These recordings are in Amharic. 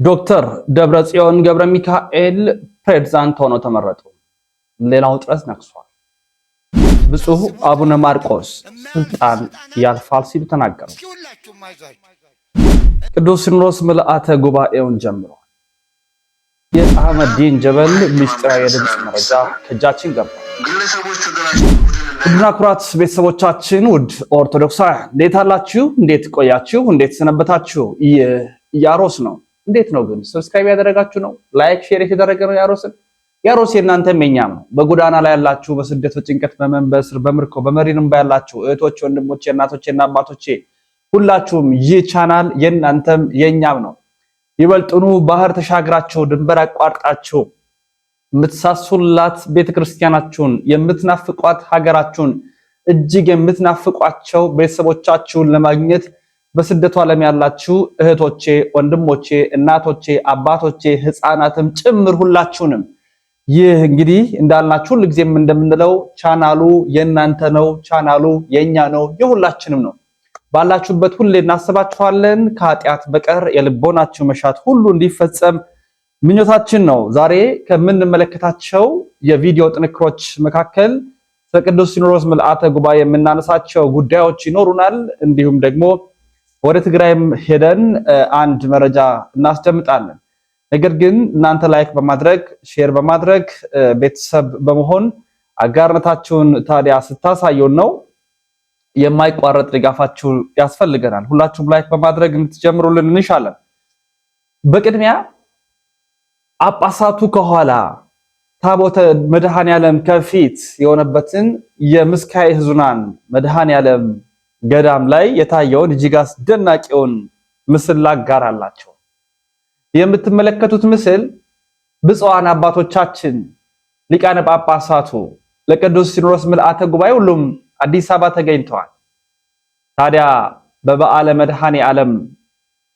ዶክተር ደብረጽዮን ገብረ ሚካኤል ፕሬዝዳንት ሆነው ተመረጡ። ሌላው ጥረት ነክሷል። ብፁዕ አቡነ ማርቆስ ስልጣን ያልፋል ሲሉ ተናገሩ። ቅዱስ ሲኖዶስ ምልአተ ጉባኤውን ጀምሯል። የአህመዲን ጀበል ምስጢራዊ የድምጽ መረጃ ከእጃችን ገባ። ውድና ኩራት ቤተሰቦቻችን፣ ውድ ኦርቶዶክሳውያን እንዴት አላችሁ? እንዴት ቆያችሁ? እንዴት ሰነበታችሁ? ያሮስ ነው። እንዴት ነው ግን? ሰብስክራይብ ያደረጋችሁ ነው? ላይክ ሼር የተደረገ ነው? ያሮስ የእናንተም የኛም ነው። በጎዳና ላይ ያላችሁ፣ በስደት በጭንቀት በመን በእስር በምርኮ በመሪንም ባያላችሁ እህቶች፣ ወንድሞቼ፣ እናቶቼና አባቶቼ ሁላችሁም ይህ ቻናል የእናንተም የኛም ነው። ይበልጡኑ ባህር ተሻግራችሁ ድንበር አቋርጣችሁ የምትሳሱላት ቤተክርስቲያናችሁን የምትናፍቋት ሀገራችሁን እጅግ የምትናፍቋቸው ቤተሰቦቻችሁን ለማግኘት በስደቱ ዓለም ያላችሁ እህቶቼ፣ ወንድሞቼ፣ እናቶቼ፣ አባቶቼ፣ ህፃናትም ጭምር ሁላችሁንም ይህ እንግዲህ እንዳልናችሁ ሁልጊዜም እንደምንለው ቻናሉ የእናንተ ነው፣ ቻናሉ የኛ ነው፣ የሁላችንም ነው። ባላችሁበት ሁሌ እናስባችኋለን። ከኃጢአት በቀር የልቦናችሁ መሻት ሁሉ እንዲፈጸም ምኞታችን ነው። ዛሬ ከምንመለከታቸው የቪዲዮ ጥንክሮች መካከል በቅዱስ ሲኖዶስ ምልአተ ጉባኤ የምናነሳቸው ጉዳዮች ይኖሩናል። እንዲሁም ደግሞ ወደ ትግራይም ሄደን አንድ መረጃ እናስደምጣለን። ነገር ግን እናንተ ላይክ በማድረግ ሼር በማድረግ ቤተሰብ በመሆን አጋርነታችሁን ታዲያ ስታሳዩን ነው የማይቋረጥ ድጋፋችሁ ያስፈልገናል። ሁላችሁም ላይክ በማድረግ እንድትጀምሩልን እንሻለን። በቅድሚያ ጳጳሳቱ ከኋላ ታቦተ መድኃኔዓለም ከፊት የሆነበትን የምስካየ ኅዙናን መድኃኔዓለም ገዳም ላይ የታየውን እጅግ አስደናቂውን ምስል ላጋራላችሁ። የምትመለከቱት ምስል ብፁዓን አባቶቻችን ሊቃነ ጳጳሳቱ ለቅዱስ ሲኖዶስ ምልአተ ጉባኤ ሁሉም አዲስ አበባ ተገኝተዋል። ታዲያ በበዓለ መድኃኔዓለም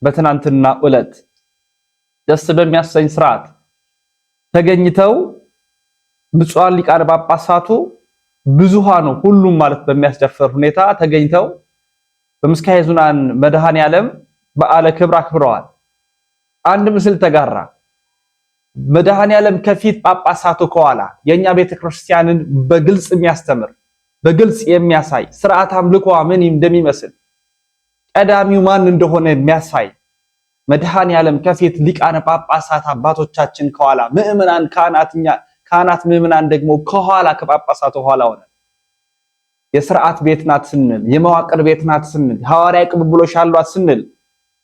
በትናንትና ዕለት ደስ በሚያሰኝ ስርዓት ተገኝተው ብፁዓን ሊቃነ ጳጳሳቱ ብዙሃኑ ሁሉም ማለት በሚያስደፍር ሁኔታ ተገኝተው በምስካየ ኅዙናን መድኃኔዓለም በዓለ ክብር አክብረዋል። አንድ ምስል ተጋራ። መድኃኔዓለም ከፊት ጳጳሳቱ ከኋላ የኛ ቤተክርስቲያንን በግልጽ የሚያስተምር በግልጽ የሚያሳይ ስርዓት አምልኮ ምን እንደሚመስል ቀዳሚው ማን እንደሆነ የሚያሳይ መድኃኔዓለም ከፊት ሊቃነ ጳጳሳት አባቶቻችን ከኋላ ምእመናን ካህናት ምእመናን ደግሞ ከኋላ ከጳጳሳቱ ኋላ ሆነ። የስርዓት ቤት ናት ስንል የመዋቅር ቤት ናት ስንል ሐዋርያዊ ቅብብሎሽ አሏት ስንል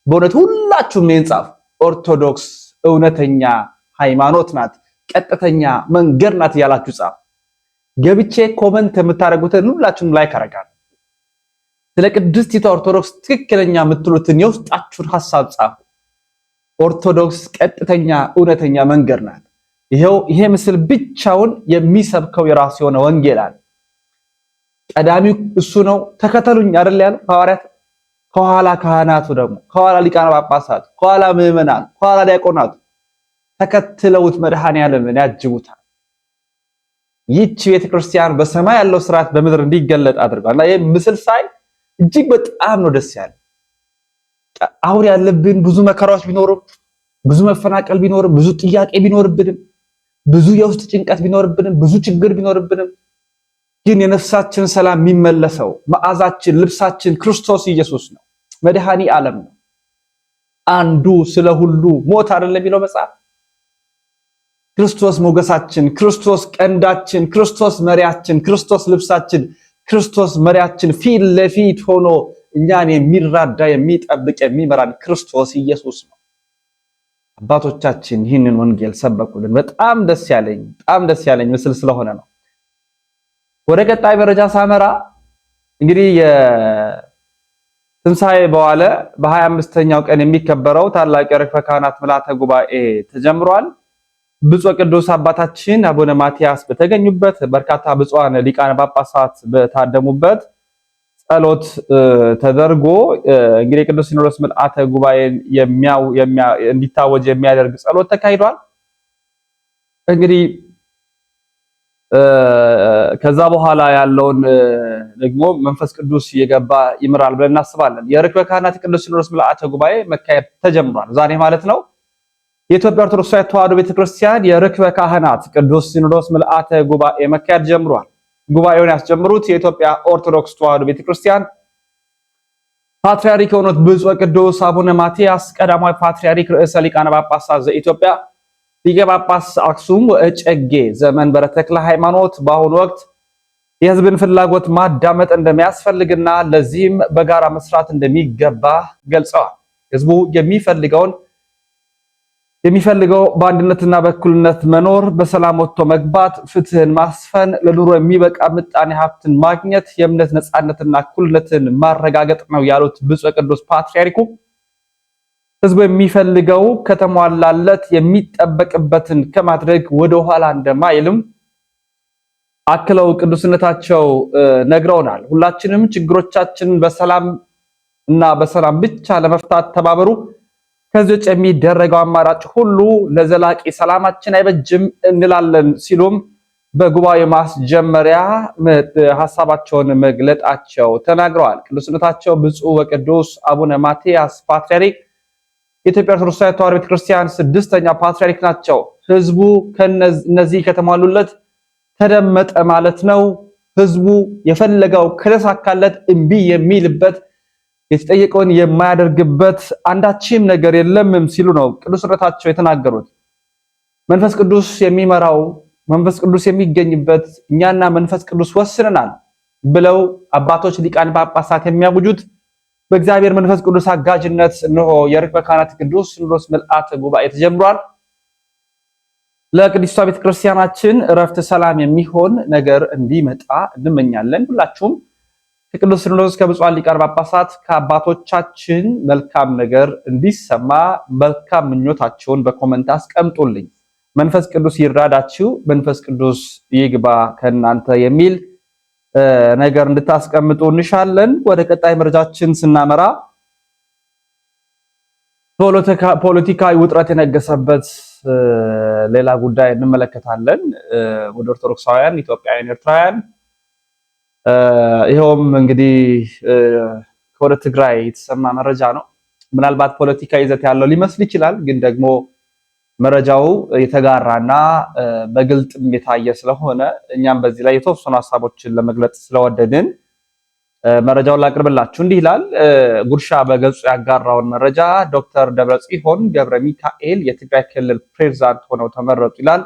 በእውነት ሁላችሁም ይንጻፍ ኦርቶዶክስ እውነተኛ ሃይማኖት ናት፣ ቀጥተኛ መንገድ ናት ያላችሁ ጻፍ። ገብቼ ኮመንት የምታደርጉትን ሁላችሁም ላይክ አረጋለሁ። ስለ ቅድስቲቷ ኦርቶዶክስ ትክክለኛ የምትሉትን የውስጣችሁን ሐሳብ ጻፉ። ኦርቶዶክስ ቀጥተኛ እውነተኛ መንገድ ናት። ይሄ ምስል ብቻውን የሚሰብከው የራሱ የሆነ ወንጌል አለ። ቀዳሚው እሱ ነው፣ ተከተሉኝ አይደል ያለው ሐዋርያት። ከኋላ ካህናቱ ደግሞ ከኋላ ሊቃነ ጳጳሳት ከኋላ ምእመናን ከኋላ ዲያቆናቱ ተከትለውት መድኃኔዓለምን ያጅቡታል። ይህች ቤተክርስቲያን በሰማይ ያለው ስርዓት በምድር እንዲገለጥ አድርጓል። እና ይህ ምስል ሳይ እጅግ በጣም ነው ደስ ያለ። አሁን ያለብን ብዙ መከራዎች ቢኖርም ብዙ መፈናቀል ቢኖርም ብዙ ጥያቄ ቢኖርብንም ብዙ የውስጥ ጭንቀት ቢኖርብንም ብዙ ችግር ቢኖርብንም ግን የነፍሳችን ሰላም የሚመለሰው መዓዛችን ልብሳችን ክርስቶስ ኢየሱስ ነው፣ መድኃኔዓለም ነው። አንዱ ስለ ሁሉ ሞት አይደለም የሚለው መጽሐፍ። ክርስቶስ ሞገሳችን፣ ክርስቶስ ቀንዳችን፣ ክርስቶስ መሪያችን፣ ክርስቶስ ልብሳችን፣ ክርስቶስ መሪያችን ፊት ለፊት ሆኖ እኛን የሚራዳ የሚጠብቅ የሚመራን ክርስቶስ ኢየሱስ ነው። አባቶቻችን ይህንን ወንጌል ሰበኩልን። በጣም ደስ ያለኝ ምስል ስለሆነ ነው። ወደ ቀጣይ መረጃ ሳመራ እንግዲህ የትንሣኤ በኋላ በ25ኛው ቀን የሚከበረው ታላቅ የርክበ ካህናት ምልአተ ጉባኤ ተጀምሯል። ብፁዕ ቅዱስ አባታችን አቡነ ማትያስ በተገኙበት በርካታ ብፁዓን ሊቃነ ጳጳሳት በታደሙበት ጸሎት ተደርጎ እንግዲህ ቅዱስ ሲኖዶስ ምልአተ ጉባኤን እንዲታወጅ የሚያደርግ ጸሎት ተካሂዷል። እንግዲህ ከዛ በኋላ ያለውን ደግሞ መንፈስ ቅዱስ የገባ ይምራል ብለን እናስባለን። የርክበ ካህናት ቅዱስ ሲኖዶስ ምልአተ ጉባኤ መካሄድ ተጀምሯል። ዛሬ ማለት ነው የኢትዮጵያ ኦርቶዶክስ ተዋሕዶ ቤተክርስቲያን የርክበ ካህናት ቅዱስ ሲኖዶስ ምልአተ ጉባኤ መካሄድ ጀምሯል። ጉባኤውን ያስጀምሩት የኢትዮጵያ ኦርቶዶክስ ተዋሕዶ ቤተክርስቲያን ፓትርያርክ የሆኑት ብፁዕ ቅዱስ አቡነ ማትያስ ቀዳማዊ ፓትርያርክ ርዕሰ ሊቃነ ጳጳሳት ዘኢትዮጵያ ሊቀ ጳጳስ አክሱም ወእጨጌ ዘመንበረ ተክለ ሃይማኖት በአሁኑ ወቅት የሕዝብን ፍላጎት ማዳመጥ እንደሚያስፈልግና ለዚህም በጋራ መስራት እንደሚገባ ገልጸዋል። ሕዝቡ የሚፈልገው በአንድነትና በእኩልነት መኖር፣ በሰላም ወጥቶ መግባት፣ ፍትህን ማስፈን፣ ለኑሮ የሚበቃ ምጣኔ ሀብትን ማግኘት፣ የእምነት ነፃነትና እኩልነትን ማረጋገጥ ነው ያሉት ብፁዕ ቅዱስ ፓትርያርኩ ሕዝቡ የሚፈልገው ከተሟላለት የሚጠበቅበትን ከማድረግ ወደ ኋላ እንደማይልም አክለው ቅዱስነታቸው ነግረውናል። ሁላችንም ችግሮቻችንን በሰላም ብቻ ለመፍታት ተባበሩ። ከዚህ ውጭ የሚደረገው አማራጭ ሁሉ ለዘላቂ ሰላማችን አይበጅም እንላለን ሲሉም በጉባኤ ማስጀመሪያ ሐሳባቸውን መግለጣቸው ተናግረዋል። ቅዱስነታቸው ብፁዕ ወቅዱስ አቡነ ማትያስ ፓትርያርክ የኢትዮጵያ ኦርቶዶክስ ተዋሕዶ ቤተክርስቲያን 6ኛ ፓትርያርክ ናቸው። ህዝቡ ከነዚህ ከተሟሉለት ተደመጠ ማለት ነው። ህዝቡ የፈለገው ከተሳካለት እምቢ የሚልበት የተጠየቀውን የማያደርግበት አንዳችም ነገር የለምም ሲሉ ነው ቅዱስነታቸው የተናገሩት። መንፈስ ቅዱስ የሚመራው መንፈስ ቅዱስ የሚገኝበት እኛና መንፈስ ቅዱስ ወስነናል ብለው አባቶች ሊቃነ ጳጳሳት የሚያውጁት በእግዚአብሔር መንፈስ ቅዱስ አጋዥነት ነው። የርክበ ካህናት ቅዱስ ሲኖዶስ ምልአተ ጉባኤ ተጀምሯል። ለቅድስቷ ቤተክርስቲያናችን እረፍት፣ ሰላም የሚሆን ነገር እንዲመጣ እንመኛለን። ሁላችሁም ከቅዱስ ሲኖዶስ ከብፁዓን ሊቃነ ጳጳሳት ከአባቶቻችን መልካም ነገር እንዲሰማ መልካም ምኞታችሁን በኮመንት አስቀምጡልኝ። መንፈስ ቅዱስ ይራዳችሁ፣ መንፈስ ቅዱስ ይግባ ከእናንተ የሚል ነገር እንድታስቀምጡ እንሻለን። ወደ ቀጣይ መረጃችን ስናመራ ፖለቲካዊ ውጥረት የነገሰበት ሌላ ጉዳይ እንመለከታለን። ወደ ኦርቶዶክሳውያን ኢትዮጵያውያን፣ ኤርትራውያን ይሄውም እንግዲህ ከወደ ትግራይ የተሰማ መረጃ ነው። ምናልባት ፖለቲካ ይዘት ያለው ሊመስል ይችላል፣ ግን ደግሞ መረጃው የተጋራና በግልጥም የታየ ስለሆነ እኛም በዚህ ላይ የተወሰኑ ሐሳቦችን ለመግለጽ ስለወደድን መረጃውን ላቅርብላችሁ። እንዲህ ይላል። ጉርሻ በገጹ ያጋራውን መረጃ ዶክተር ደብረጽዮን ገብረ ሚካኤል የትግራይ ክልል ፕሬዝዳንት ሆነው ተመረጡ ይላል።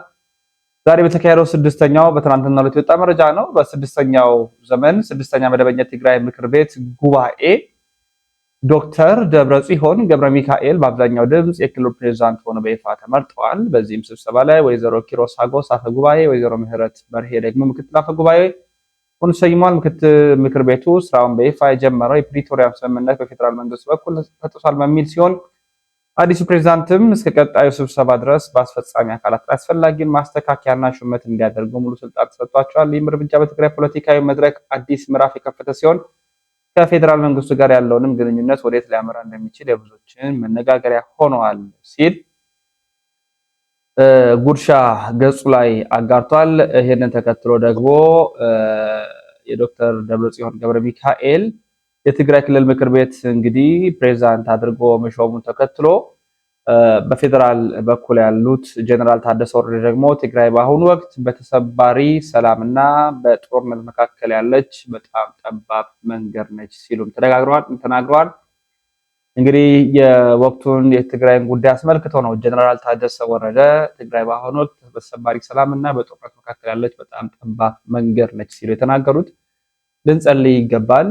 ዛሬ በተካሄደው ስድስተኛው በትናንትናው ዕለት የወጣ መረጃ ነው። በስድስተኛው ዘመን ስድስተኛ መደበኛ ትግራይ ምክር ቤት ጉባኤ ዶክተር ደብረጽዮን ገብረ ሚካኤል በአብዛኛው ድምፅ የክልሉ ፕሬዝዳንት ሆነው በይፋ ተመርጠዋል። በዚህም ስብሰባ ላይ ወይዘሮ ኪሮስ ሀጎስ አፈ ጉባኤ፣ ወይዘሮ ምህረት በርሄ ደግሞ ምክትል አፈ ጉባኤ ሆኖ ተሰይሟል። ምክር ቤቱ ስራውን በይፋ የጀመረው የፕሪቶሪያ ስምምነት በፌዴራል መንግስት በኩል ተጥሷል በሚል ሲሆን አዲሱ ፕሬዝዳንትም እስከ ቀጣዩ ስብሰባ ድረስ በአስፈጻሚ አካላት ላይ አስፈላጊውን ማስተካከያና ሹመት እንዲያደርጉ ሙሉ ስልጣን ተሰጥቷቸዋል። ይህም እርምጃ በትግራይ ፖለቲካዊ መድረክ አዲስ ምዕራፍ የከፈተ ሲሆን ከፌዴራል መንግስቱ ጋር ያለውንም ግንኙነት ወዴት ሊያመራ እንደሚችል የብዙዎችን መነጋገሪያ ሆነዋል ሲል ጉርሻ ገጹ ላይ አጋርቷል። ይሄንን ተከትሎ ደግሞ የዶክተር ደብረጽዮን ገብረ ሚካኤል የትግራይ ክልል ምክር ቤት እንግዲህ ፕሬዝዳንት አድርጎ መሾሙን ተከትሎ በፌዴራል በኩል ያሉት ጀነራል ታደሰ ወረደ ደግሞ ትግራይ በአሁኑ ወቅት በተሰባሪ ሰላምና በጦርነት መካከል ያለች በጣም ጠባብ መንገድ ነች ሲሉም ተናግረዋል። እንግዲህ የወቅቱን የትግራይን ጉዳይ አስመልክቶ ነው ጀነራል ታደሰ ወረደ ትግራይ በአሁኑ ወቅት በተሰባሪ ሰላምና በጦርነት መካከል ያለች በጣም ጠባብ መንገድ ነች ሲሉ የተናገሩት። ልንጸልይ ይገባል።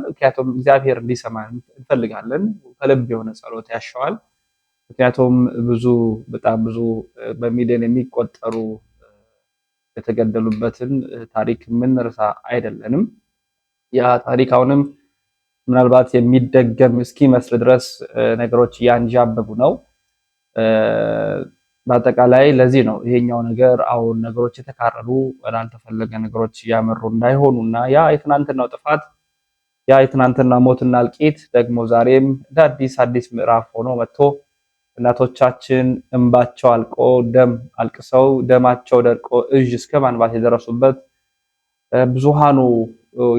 ምክንያቱም እግዚአብሔር እንዲሰማ እንፈልጋለን። ከልብ የሆነ ጸሎት ያሻዋል። ምክንያቱም በጣም ብዙ በሚሊዮን የሚቆጠሩ የተገደሉበትን ታሪክ የምንረሳ አይደለንም። ያ ታሪክ አሁንም ምናልባት የሚደገም እስኪመስል ድረስ ነገሮች እያንዣበቡ ነው። በአጠቃላይ ለዚህ ነው ይሄኛው ነገር አሁን ነገሮች የተካረሩ ወዳልተፈለገ ነገሮች እያመሩ እንዳይሆኑና ያ የትናንትናው ጥፋት ያ የትናንትና ሞትና እልቂት ደግሞ ዛሬም እንደ አዲስ ምዕራፍ ሆኖ መጥቶ እናቶቻችን እንባቸው አልቆ ደም አልቅሰው ደማቸው ደርቆ እጅ እስከ ማንባት የደረሱበት ብዙሃኑ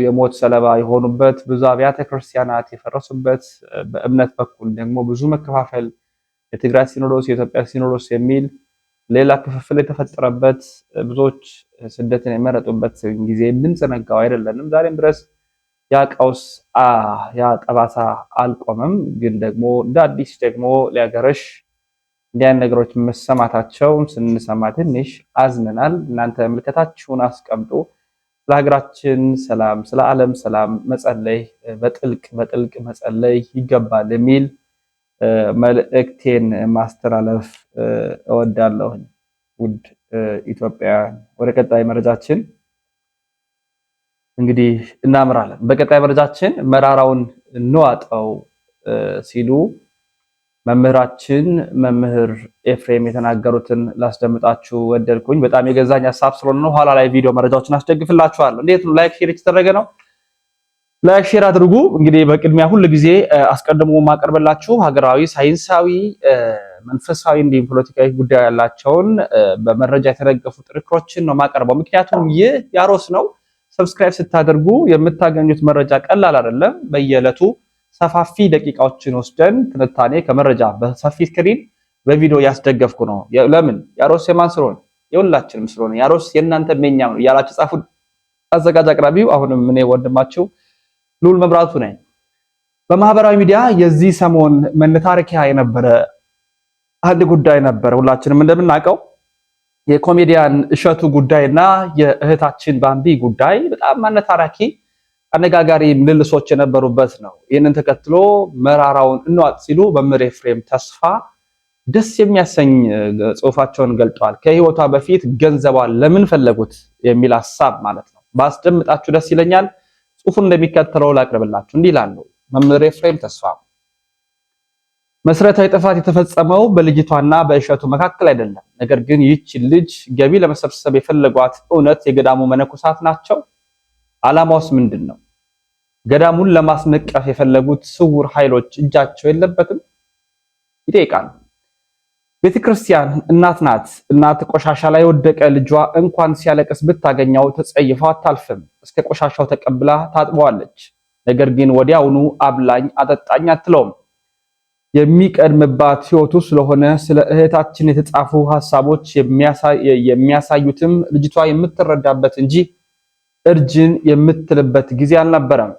የሞት ሰለባ የሆኑበት ብዙ አብያተ ክርስቲያናት የፈረሱበት በእምነት በኩል ደግሞ ብዙ መከፋፈል የትግራይ ሲኖዶስ፣ የኢትዮጵያ ሲኖዶስ የሚል ሌላ ክፍፍል የተፈጠረበት ብዙዎች ስደትን የመረጡበት ጊዜ የምንዘነጋው አይደለንም። ዛሬም ድረስ ያ ቀውስ ያ ጠባሳ አልቆመም። ግን ደግሞ እንደ አዲስ ደግሞ ሊያገረሽ እንዲህ አይነት ነገሮች መሰማታቸው ስንሰማ ትንሽ አዝነናል። እናንተ ምልከታችሁን አስቀምጡ። ስለ ሀገራችን ሰላም፣ ስለ ዓለም ሰላም መጸለይ በጥልቅ መጸለይ ይገባል የሚል መልእክቴን ማስተላለፍ እወዳለሁ። ውድ ኢትዮጵያውያን፣ ወደ ቀጣይ መረጃችን እንግዲህ እናምራለን። በቀጣይ መረጃችን መራራውን እንዋጠው ሲሉ መምህር ኤፍሬም የተናገሩትን ላስደምጣችሁ ወደድኩኝ። በጣም የገዛኝ ሐሳብ ስለሆነ ነው። ኋላ ላይ ቪዲዮ መረጃዎችን አስደግፍላችኋለሁ። እንዴት ነው? ላይክ ሼር የተደረገ ነው። ላይክ ሼር አድርጉ። እንግዲህ በቅድሚያ ሁሉ ጊዜ አስቀድሞ ማቀርበላችሁ ሀገራዊ፣ ሳይንሳዊ፣ መንፈሳዊ እንዲሁም ፖለቲካዊ ጉዳይ ያላቸውን በመረጃ የተደገፉ ጥንክሮችን ነው ማቀርበው። ምክንያቱም ይህ ያሮስ ነው። ሰብስክራይብ ስታደርጉ የምታገኙት መረጃ ቀላል አይደለም። በየዕለቱ ሰፋፊ ደቂቃዎችን ወስደን ትንታኔ ከመረጃ በሰፊ ስክሪን በቪዲዮ ያስደገፍኩ ነው። ለምን? ያሮስ የማን ስለሆነ? የሁላችንም ስለሆነ። ያሮስ የእናንተ የኛም ነው ያላችሁ ጻፉ። አዘጋጅ አቅራቢው አሁንም እኔ ወንድማችሁ ሉል መብራቱ ነኝ። በማህበራዊ ሚዲያ የዚህ ሰሞን መነታረኪያ የነበረ አንድ ጉዳይ ነበር። ሁላችንም እንደምናውቀው የኮሜዲያን እሸቱ ጉዳይና የእህታችን ባምቢ ጉዳይ በጣም መነታረኪ አነጋጋሪ ምልልሶች የነበሩበት ነው። ይህንን ተከትሎ መራራውን እንዋጥ ሲሉ መምህር ኤፍሬም ተስፋ ደስ የሚያሰኝ ጽሑፋቸውን ገልጠዋል። ከህይወቷ በፊት ገንዘቧን ለምን ፈለጉት የሚል ሐሳብ ማለት ነው። ባስደምጣችሁ ደስ ይለኛል። ጽሑፉን እንደሚከተለው ላቅርብላችሁ። እንዲህ ይላሉ መምህር ኤፍሬም ተስፋ። መሰረታዊ ጥፋት የተፈጸመው በልጅቷና በእሸቱ መካከል አይደለም። ነገር ግን ይህች ልጅ ገቢ ለመሰብሰብ የፈለጓት እውነት የገዳሙ መነኮሳት ናቸው? ዓላማውስ ምንድን ነው? ገዳሙን ለማስነቀፍ የፈለጉት ስውር ኃይሎች እጃቸው የለበትም? ይጠይቃል። ቤተክርስቲያን እናት ናት። እናት ቆሻሻ ላይ የወደቀ ልጇ እንኳን ሲያለቅስ ብታገኘው ተጸይፈው አታልፍም። እስከ ቆሻሻው ተቀብላ ታጥበዋለች። ነገር ግን ወዲያውኑ አብላኝ አጠጣኝ አትለውም። የሚቀድምባት ሕይወቱ ስለሆነ ስለ እህታችን የተጻፉ ሐሳቦች የሚያሳዩትም ልጅቷ የምትረዳበት እንጂ እርጅን የምትልበት ጊዜ አልነበረም።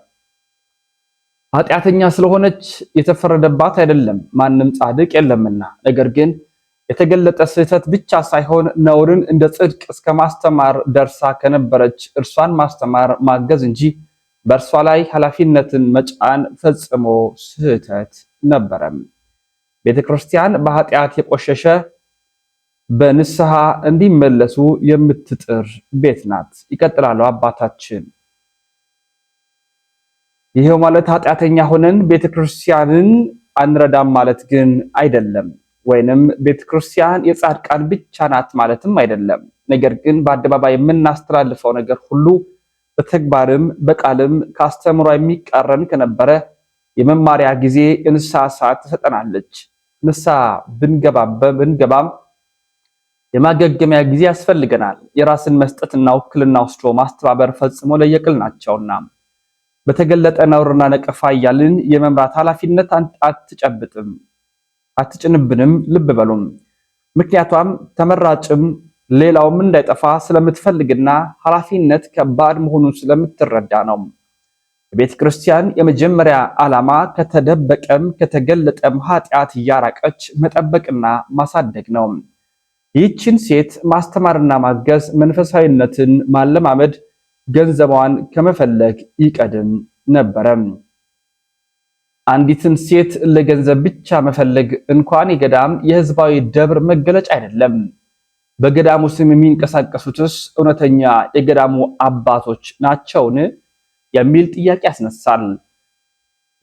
ኃጢአተኛ ስለሆነች የተፈረደባት አይደለም፣ ማንም ጻድቅ የለምና። ነገር ግን የተገለጠ ስህተት ብቻ ሳይሆን ነውርን እንደ ጽድቅ እስከ ማስተማር ደርሳ ከነበረች እርሷን ማስተማር ማገዝ እንጂ በእርሷ ላይ ኃላፊነትን መጫን ፈጽሞ ስህተት ነበረም። ቤተክርስቲያን በኃጢአት የቆሸሸ በንስሐ እንዲመለሱ የምትጥር ቤት ናት። ይቀጥላሉ አባታችን። ይሄው ማለት ኃጢአተኛ ሆነን ቤተክርስቲያንን አንረዳም ማለት ግን አይደለም። ወይንም ቤተክርስቲያን የጻድቃን ብቻ ናት ማለትም አይደለም። ነገር ግን በአደባባይ የምናስተላልፈው ነገር ሁሉ በተግባርም በቃልም ካስተምሯ የሚቃረን ከነበረ የመማሪያ ጊዜ የንስሐ ሰዓት ትሰጠናለች። ንስሐ ብንገባም የማገገሚያ ጊዜ ያስፈልገናል። የራስን መስጠትና ውክልና ወስዶ ማስተባበር ፈጽሞ ለየቅል ናቸውና በተገለጠ ነውርና ነቀፋ እያልን የመምራት ኃላፊነት አትጭንብንም። ልብ በሉም። ምክንያቷም ተመራጭም ሌላውም እንዳይጠፋ ስለምትፈልግና ኃላፊነት ከባድ መሆኑን ስለምትረዳ ነው። ቤተ ክርስቲያን የመጀመሪያ ዓላማ ከተደበቀም ከተገለጠም ኃጢአት እያራቀች መጠበቅና ማሳደግ ነው። ይህችን ሴት ማስተማርና ማገዝ መንፈሳዊነትን ማለማመድ ገንዘቧን ከመፈለግ ይቀድም ነበረ። አንዲትን ሴት ለገንዘብ ብቻ መፈለግ እንኳን የገዳም የሕዝባዊ ደብር መገለጫ አይደለም። በገዳሙ ስም የሚንቀሳቀሱትስ እውነተኛ የገዳሙ አባቶች ናቸውን የሚል ጥያቄ ያስነሳል።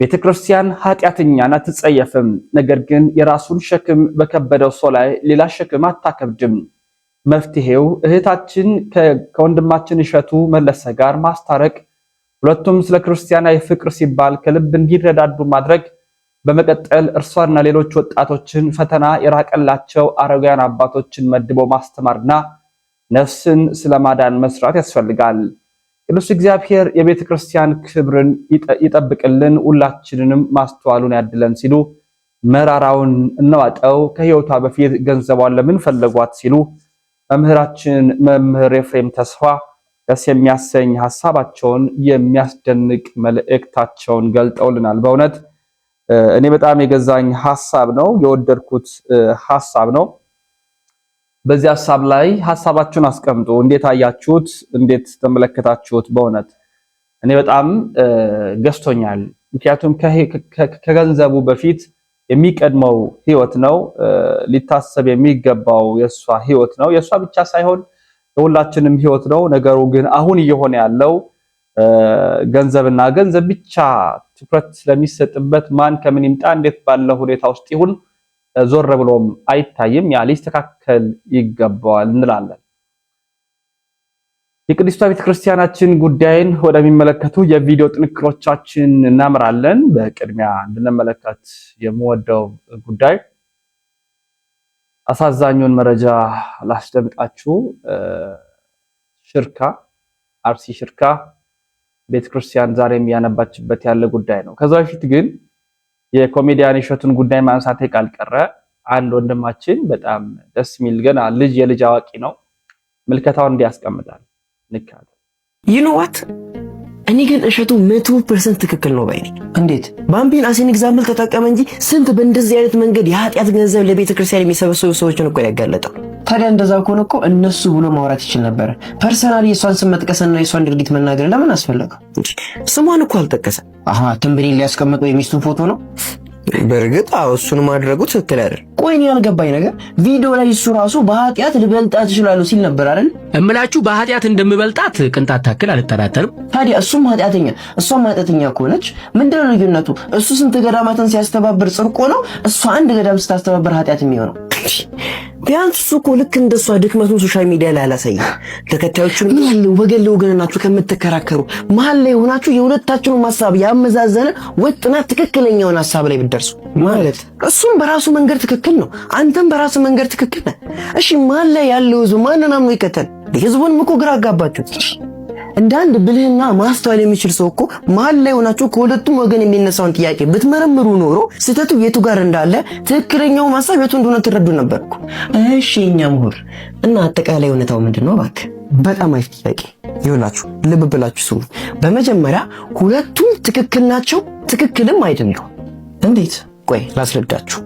ቤተክርስቲያን ኃጢአተኛን አትጸየፍም። ነገር ግን የራሱን ሸክም በከበደው ሰው ላይ ሌላ ሸክም አታከብድም። መፍትሄው እህታችን ከወንድማችን እሸቱ መለሰ ጋር ማስታረቅ፣ ሁለቱም ስለ ክርስቲያናዊ ፍቅር ሲባል ከልብ እንዲረዳዱ ማድረግ፣ በመቀጠል እርሷና ሌሎች ወጣቶችን ፈተና የራቀላቸው አረጋውያን አባቶችን መድቦ ማስተማርና ነፍስን ስለማዳን መስራት ያስፈልጋል። ቅዱስ እግዚአብሔር የቤተ ክርስቲያን ክብርን ይጠብቅልን፣ ሁላችንንም ማስተዋሉን ያድለን ሲሉ መራራውን እንዋጠው ከህይወቷ በፊት ገንዘቧን ለምን ፈለጓት ሲሉ መምህራችን መምህር ኤፍሬም ተስፋ ደስ የሚያሰኝ ሐሳባቸውን የሚያስደንቅ መልእክታቸውን ገልጠውልናል። በእውነት እኔ በጣም የገዛኝ ሐሳብ ነው፣ የወደድኩት ሐሳብ ነው። በዚህ ሐሳብ ላይ ሐሳባችሁን አስቀምጡ። እንዴት አያችሁት? እንዴት ተመለከታችሁት? በእውነት እኔ በጣም ገዝቶኛል። ምክንያቱም ከገንዘቡ በፊት የሚቀድመው ህይወት ነው። ሊታሰብ የሚገባው የሷ ህይወት ነው። የሷ ብቻ ሳይሆን የሁላችንም ህይወት ነው። ነገሩ ግን አሁን እየሆነ ያለው ገንዘብና ገንዘብ ብቻ ትኩረት ስለሚሰጥበት ማን ከምን ይምጣ እንዴት ባለው ሁኔታ ውስጥ ይሁን ዞር ብሎም አይታይም። ያ ሊስተካከል ይገባዋል እንላለን። የቅድስቷ ቤተክርስቲያናችን ጉዳይን ወደሚመለከቱ የቪዲዮ ጥንክሮቻችን እናምራለን። በቅድሚያ እንድንመለከት የምወደው ጉዳይ አሳዛኙን መረጃ ላስደምጣችሁ። አርሲ ሽርካ ቤተክርስቲያን ዛሬም ያነባችበት ያለ ጉዳይ ነው። ከዛ በፊት ግን የኮሜዲያን እሸቱን ጉዳይ ማንሳቴ ካልቀረ አንድ ወንድማችን በጣም ደስ የሚል ገና የልጅ አዋቂ ነው ምልከታውን እንዲያስቀምጣል ንካት ይኖዋት እኔ ግን እሸቱ 100% ትክክል ነው ባይ ነኝ። እንዴት ባምቢን አሲን ኤግዛምፕል ተጠቀመ እንጂ ስንት በእንደዚህ አይነት መንገድ የኃጢአት ገንዘብ ለቤተክርስቲያን የሚሰበሰቡ ሰዎችን እኮ ያጋለጠው። ታዲያ እንደዛ ከሆነ እኮ እነሱ ብሎ ማውራት ይችል ነበር። ፐርሰናሊ የሷን ስም መጥቀስና የሷን ድርጊት መናገር ለምን አስፈለገው? ስሟን እኮ አልጠቀሰ። ትንብሪን ሊያስቀምጠው የሚስቱን ፎቶ ነው። በእርግጥ እሱን ማድረጉ ትክክል አይደል? ቆይ እኔ ያልገባኝ ነገር ቪዲዮ ላይ እሱ ራሱ በኃጢአት ልበልጣት እችላለሁ ሲል ነበር አይደል? እምላችሁ በኃጢአት እንደምበልጣት ቅንጣት ታክል አልጠራጠርም። ታዲያ እሱም ኃጢአተኛ እሷም ኃጢአተኛ ከሆነች ምንድነው ልዩነቱ? እሱ ስንት ገዳማትን ሲያስተባብር ጽድቅ ነው፣ እሷ አንድ ገዳም ስታስተባብር ኃጢአት የሚሆነው? ቢያንስ እሱ እኮ ልክ እንደሷ ድክመቱን ሶሻል ሚዲያ ላይ አላሳየም። ተከታዮቹን ምን ያለው ወገን ለወገናችሁ ከምትከራከሩ መሀል ላይ ሆናችሁ የሁለታችሁን ሐሳብ ያመዛዘነ ወጥና ትክክለኛውን ሐሳብ ላይ ብትደርሱ ማለት እሱም በራሱ መንገድ ትክክል ነው፣ አንተም በራሱ መንገድ ትክክል ነህ። እሺ መሀል ላይ ያለው ህዝብ ማንንም ነው ይከተል? ህዝቡን እኮ ግራ አጋባችሁት። እንደ አንድ ብልህና ማስተዋል የሚችል ሰው እኮ መሀል ላይ ሆናችሁ ከሁለቱም ወገን የሚነሳውን ጥያቄ ብትመረምሩ ኖሮ ስህተቱ የቱ ጋር እንዳለ ትክክለኛው ሐሳብ የቱ እንደሆነ ትረዱ ነበርኩ። እሺ እኛ ምሁር እና አጠቃላይ እውነታው ምንድነው? እባክህ በጣም አሪፍ ጥያቄ። ይኸውላችሁ ልብ ብላችሁ ስሙ። በመጀመሪያ ሁለቱም ትክክል ናቸው፣ ትክክልም አይደሉም። እንዴት? ቆይ ላስረዳችሁ።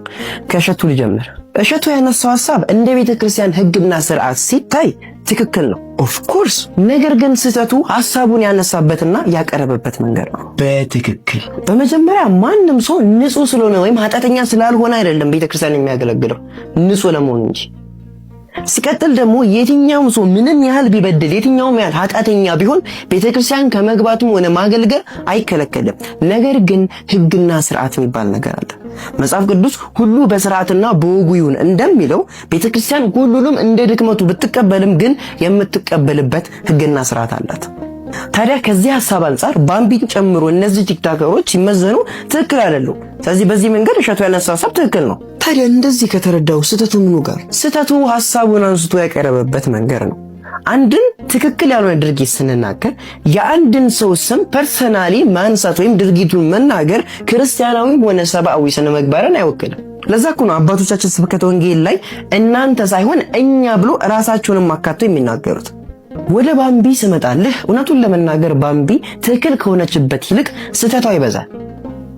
ከእሸቱ ልጀምር። እሸቱ ያነሳው ሐሳብ እንደ ቤተክርስቲያን ሕግና ስርዓት ሲታይ ትክክል ነው ኦፍ ኮርስ። ነገር ግን ስህተቱ ሐሳቡን ያነሳበትና ያቀረበበት መንገድ ነው በትክክል። በመጀመሪያ ማንም ሰው ንጹህ ስለሆነ ወይም ኃጢአተኛ ስላልሆነ አይደለም ቤተክርስቲያን የሚያገለግለው ንጹህ ለመሆኑ እንጂ። ሲቀጥል ደግሞ የትኛውም ሰው ምንም ያህል ቢበድል የትኛውም ያህል ኃጢአተኛ ቢሆን ቤተክርስቲያን ከመግባቱም ሆነ ማገልገል አይከለከልም። ነገር ግን ሕግና ስርዓት የሚባል ነገር አለ። መጽሐፍ ቅዱስ ሁሉ በስርዓትና በወጉ ይሁን እንደሚለው ቤተክርስቲያን ሁሉንም እንደ ድክመቱ ብትቀበልም ግን የምትቀበልበት ሕግና ስርዓት አላት። ታዲያ ከዚህ ሐሳብ አንፃር ባምቢን ጨምሮ እነዚህ ቲክቶከሮች ሲመዘኑ ትክክል አይደሉም። ስለዚህ በዚህ መንገድ እሸቱ ያነሳው ሐሳብ ትክክል ነው። ታዲያ እንደዚህ ከተረዳው ስህተቱ ምኑ ጋር? ስህተቱ ሐሳቡን አንስቶ ያቀረበበት መንገድ ነው። አንድን ትክክል ያልሆነ ድርጊት ስንናገር የአንድን ሰው ስም ፐርሰናሊ ማንሳት ወይም ድርጊቱን መናገር ክርስቲያናዊም ሆነ ሰብአዊ ስነ ምግባርን አይወክልም። ለዛ እኮ ነው አባቶቻችን ስብከተ ወንጌል ላይ እናንተ ሳይሆን እኛ ብሎ ራሳቸውንም አካቶ የሚናገሩት። ወደ ባምቢ ስመጣልህ እውነቱን ለመናገር ባምቢ ትክክል ከሆነችበት ይልቅ ስህተቷ ይበዛል።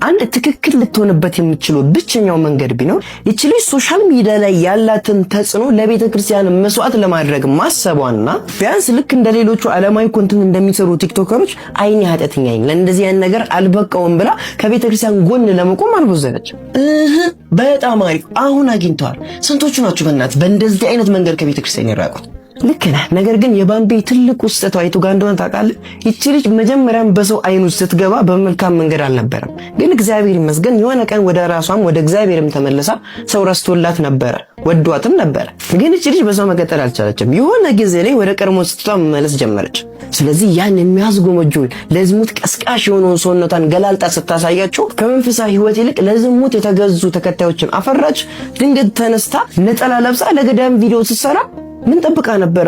አንድ ትክክል ልትሆንበት የምትችለው ብቸኛው መንገድ ቢኖር ይቺ ልጅ ሶሻል ሚዲያ ላይ ያላትን ተጽዕኖ ለቤተ ክርስቲያን መስዋዕት ለማድረግ ማሰቧና ቢያንስ ልክ እንደ ሌሎቹ ዓለማዊ ኮንተንት እንደሚሰሩ ቲክቶከሮች አይኔ ኃጢአተኛ ነኝ ለእንደዚህ አይነት ነገር አልበቃውም ብላ ከቤተ ክርስቲያን ጎን ለመቆም አልቦዘነች። በጣም አሪፍ። አሁን አግኝተዋል። ስንቶቹ ናችሁ በእናትህ በእንደዚህ አይነት መንገድ ከቤተ ክርስቲያን ይራቁት? ልክ ነህ። ነገር ግን የባምቢ ትልቁ ስህተቷ የቱ ጋር እንደሆነ ታውቃለህ? ይቺ ልጅ መጀመሪያም በሰው አይኑ ስትገባ በመልካም መንገድ አልነበረም። ግን እግዚአብሔር ይመስገን የሆነ ቀን ወደ ራሷም ወደ እግዚአብሔርም ተመለሳ ሰው ረስቶላት ነበረ፣ ወዷትም ነበረ። ግን ይቺ ልጅ በሰው መቀጠል አልቻለችም። የሆነ ጊዜ ላይ ወደ ቀድሞ ስትቷ መመለስ ጀመረች። ስለዚህ ያን የሚያስጎመጁን ለዝሙት ቀስቃሽ የሆነውን ሰውነቷን ገላልጣ ስታሳያቸው ከመንፈሳዊ ሕይወት ይልቅ ለዝሙት የተገዙ ተከታዮችን አፈራች። ድንገት ተነስታ ነጠላ ለብሳ ለገዳም ቪዲዮ ስትሰራ ምን ጠብቃ ነበረ?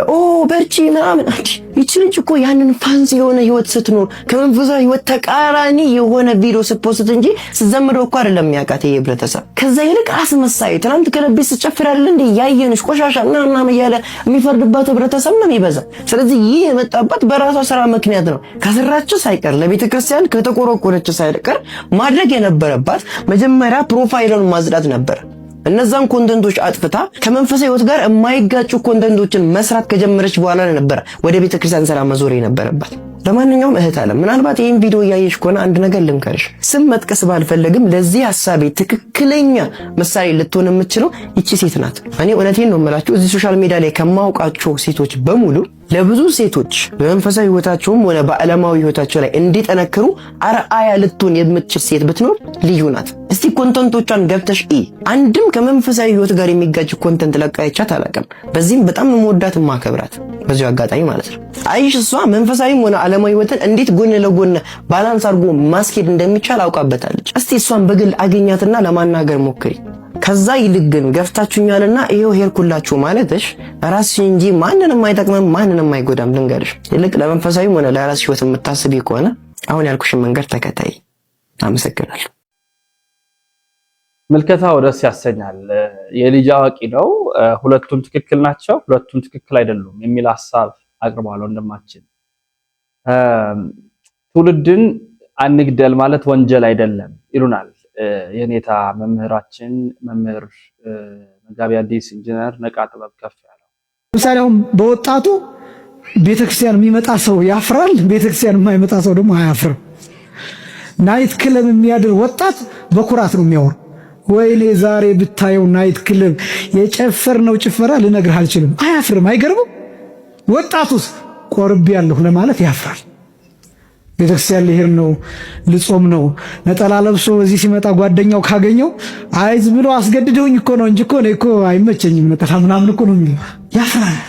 በርቺ ምናምን። ይቺ ልጅ እኮ ያንን ፋንሲ የሆነ ህይወት ስትኖር ከመንፈሳዊ ህይወት ተቃራኒ የሆነ ቪዲዮ ስትፖስት እንጂ ስትዘምረው እኮ አይደለም የሚያውቃት የህብረተሰብ። ከዛ ይልቅ አስመሳይ ትናንት ከለቤት ስትጨፍር አይደል እንዴ ያየንሽ ቆሻሻ ምናምን እያለ የሚፈርድባት ህብረተሰብ ነው የሚበዛ። ስለዚህ ይህ የመጣባት በራሷ ስራ ምክንያት ነው። ከሰራችው ሳይቀር ለቤተ ክርስቲያን ከተቆረቆረችው ሳይቀር ማድረግ የነበረባት መጀመሪያ ፕሮፋይሉን ማጽዳት ነበር። እነዛን ኮንተንቶች አጥፍታ ከመንፈሳዊ ህይወት ጋር የማይጋጩ ኮንተንቶችን መስራት ከጀመረች በኋላ ነበር ወደ ቤተክርስቲያን ሰላም መዞር የነበረባት። ለማንኛውም እህት አለም ምናልባት ይህን ቪዲዮ እያየሽ ከሆነ አንድ ነገር ልምከርሽ። ስም መጥቀስ ባልፈልግም ለዚህ ሐሳቤ ትክክለኛ ምሳሌ ልትሆን የምትችለው ይቺ ሴት ናት። እኔ እውነቴን ነው የምላችሁ እዚህ ሶሻል ሚዲያ ላይ ከማውቃቸው ሴቶች በሙሉ ለብዙ ሴቶች በመንፈሳዊ ህይወታቸውም ሆነ በዓለማዊ ህይወታቸው ላይ እንዲጠነክሩ አርአያ ልትሆን የምትችል ሴት ብትኖር ልዩ ናት። እስቲ ኮንተንቶቿን ገብተሽ አንድም ከመንፈሳዊ ህይወት ጋር የሚጋጭ ኮንተንት ለቃይቻት አላውቅም። በዚህም በጣም የምወዳት ማከብራት በዚሁ አጋጣሚ ማለት ነው። አይሽ እሷ መንፈሳዊም ሆነ ዓለማዊ ህይወትን እንዴት ጎን ለጎን ባላንስ አድርጎ ማስኬድ እንደሚቻል አውቃበታለች። እስቲ እሷን በግል አገኛትና ለማናገር ሞክሪ። ከዛ ይልቅ ግን ገፍታችሁኛልና ይሄው ሄርኩላችሁ ማለትሽ ራስሽ እንጂ ማንንም አይጠቅምም ማንንም አይጎዳም። ልንገርሽ ይልቅ ለመንፈሳዊም ሆነ ለራስሽ ህይወት የምታስቢ ከሆነ አሁን ያልኩሽን መንገድ ተከታይ። አመሰግናለሁ። ምልከታው ደስ ያሰኛል። የልጅ አዋቂ ነው። ሁለቱም ትክክል ናቸው፣ ሁለቱም ትክክል አይደሉም የሚል ሐሳብ አቅርቧል ወንድማችን። ትውልድን አንግደል ማለት ወንጀል አይደለም ይሉናል የኔታ መምህራችን መምህር መጋቢ አዲስ ኢንጂነር ነቃ ጥበብ ከፍ ያለው። ለምሳሌ አሁን በወጣቱ ቤተክርስቲያን የሚመጣ ሰው ያፍራል፣ ቤተክርስቲያን የማይመጣ ሰው ደግሞ አያፍርም። ናይት ክለብ የሚያድር ወጣት በኩራት ነው የሚያወር። ወይኔ ዛሬ ብታየው ናይት ክለብ የጨፈርነው ጭፈራ ልነግርህ አልችልም። አያፍርም። አይገርምም? ወጣቱስ ቆርቤ ያለሁ ለማለት ያፍራል። ቤተክርስቲያን ልሄድ ነው ልጾም ነው ነጠላ ለብሶ እዚህ ሲመጣ ጓደኛው ካገኘው አይ ዝም ብሎ አስገድደውኝ እኮ ነው እንጂ እኮ እኔ እኮ አይመቸኝም ነጠላ ምናምን እኮ ነው የሚለው። ያፍራል።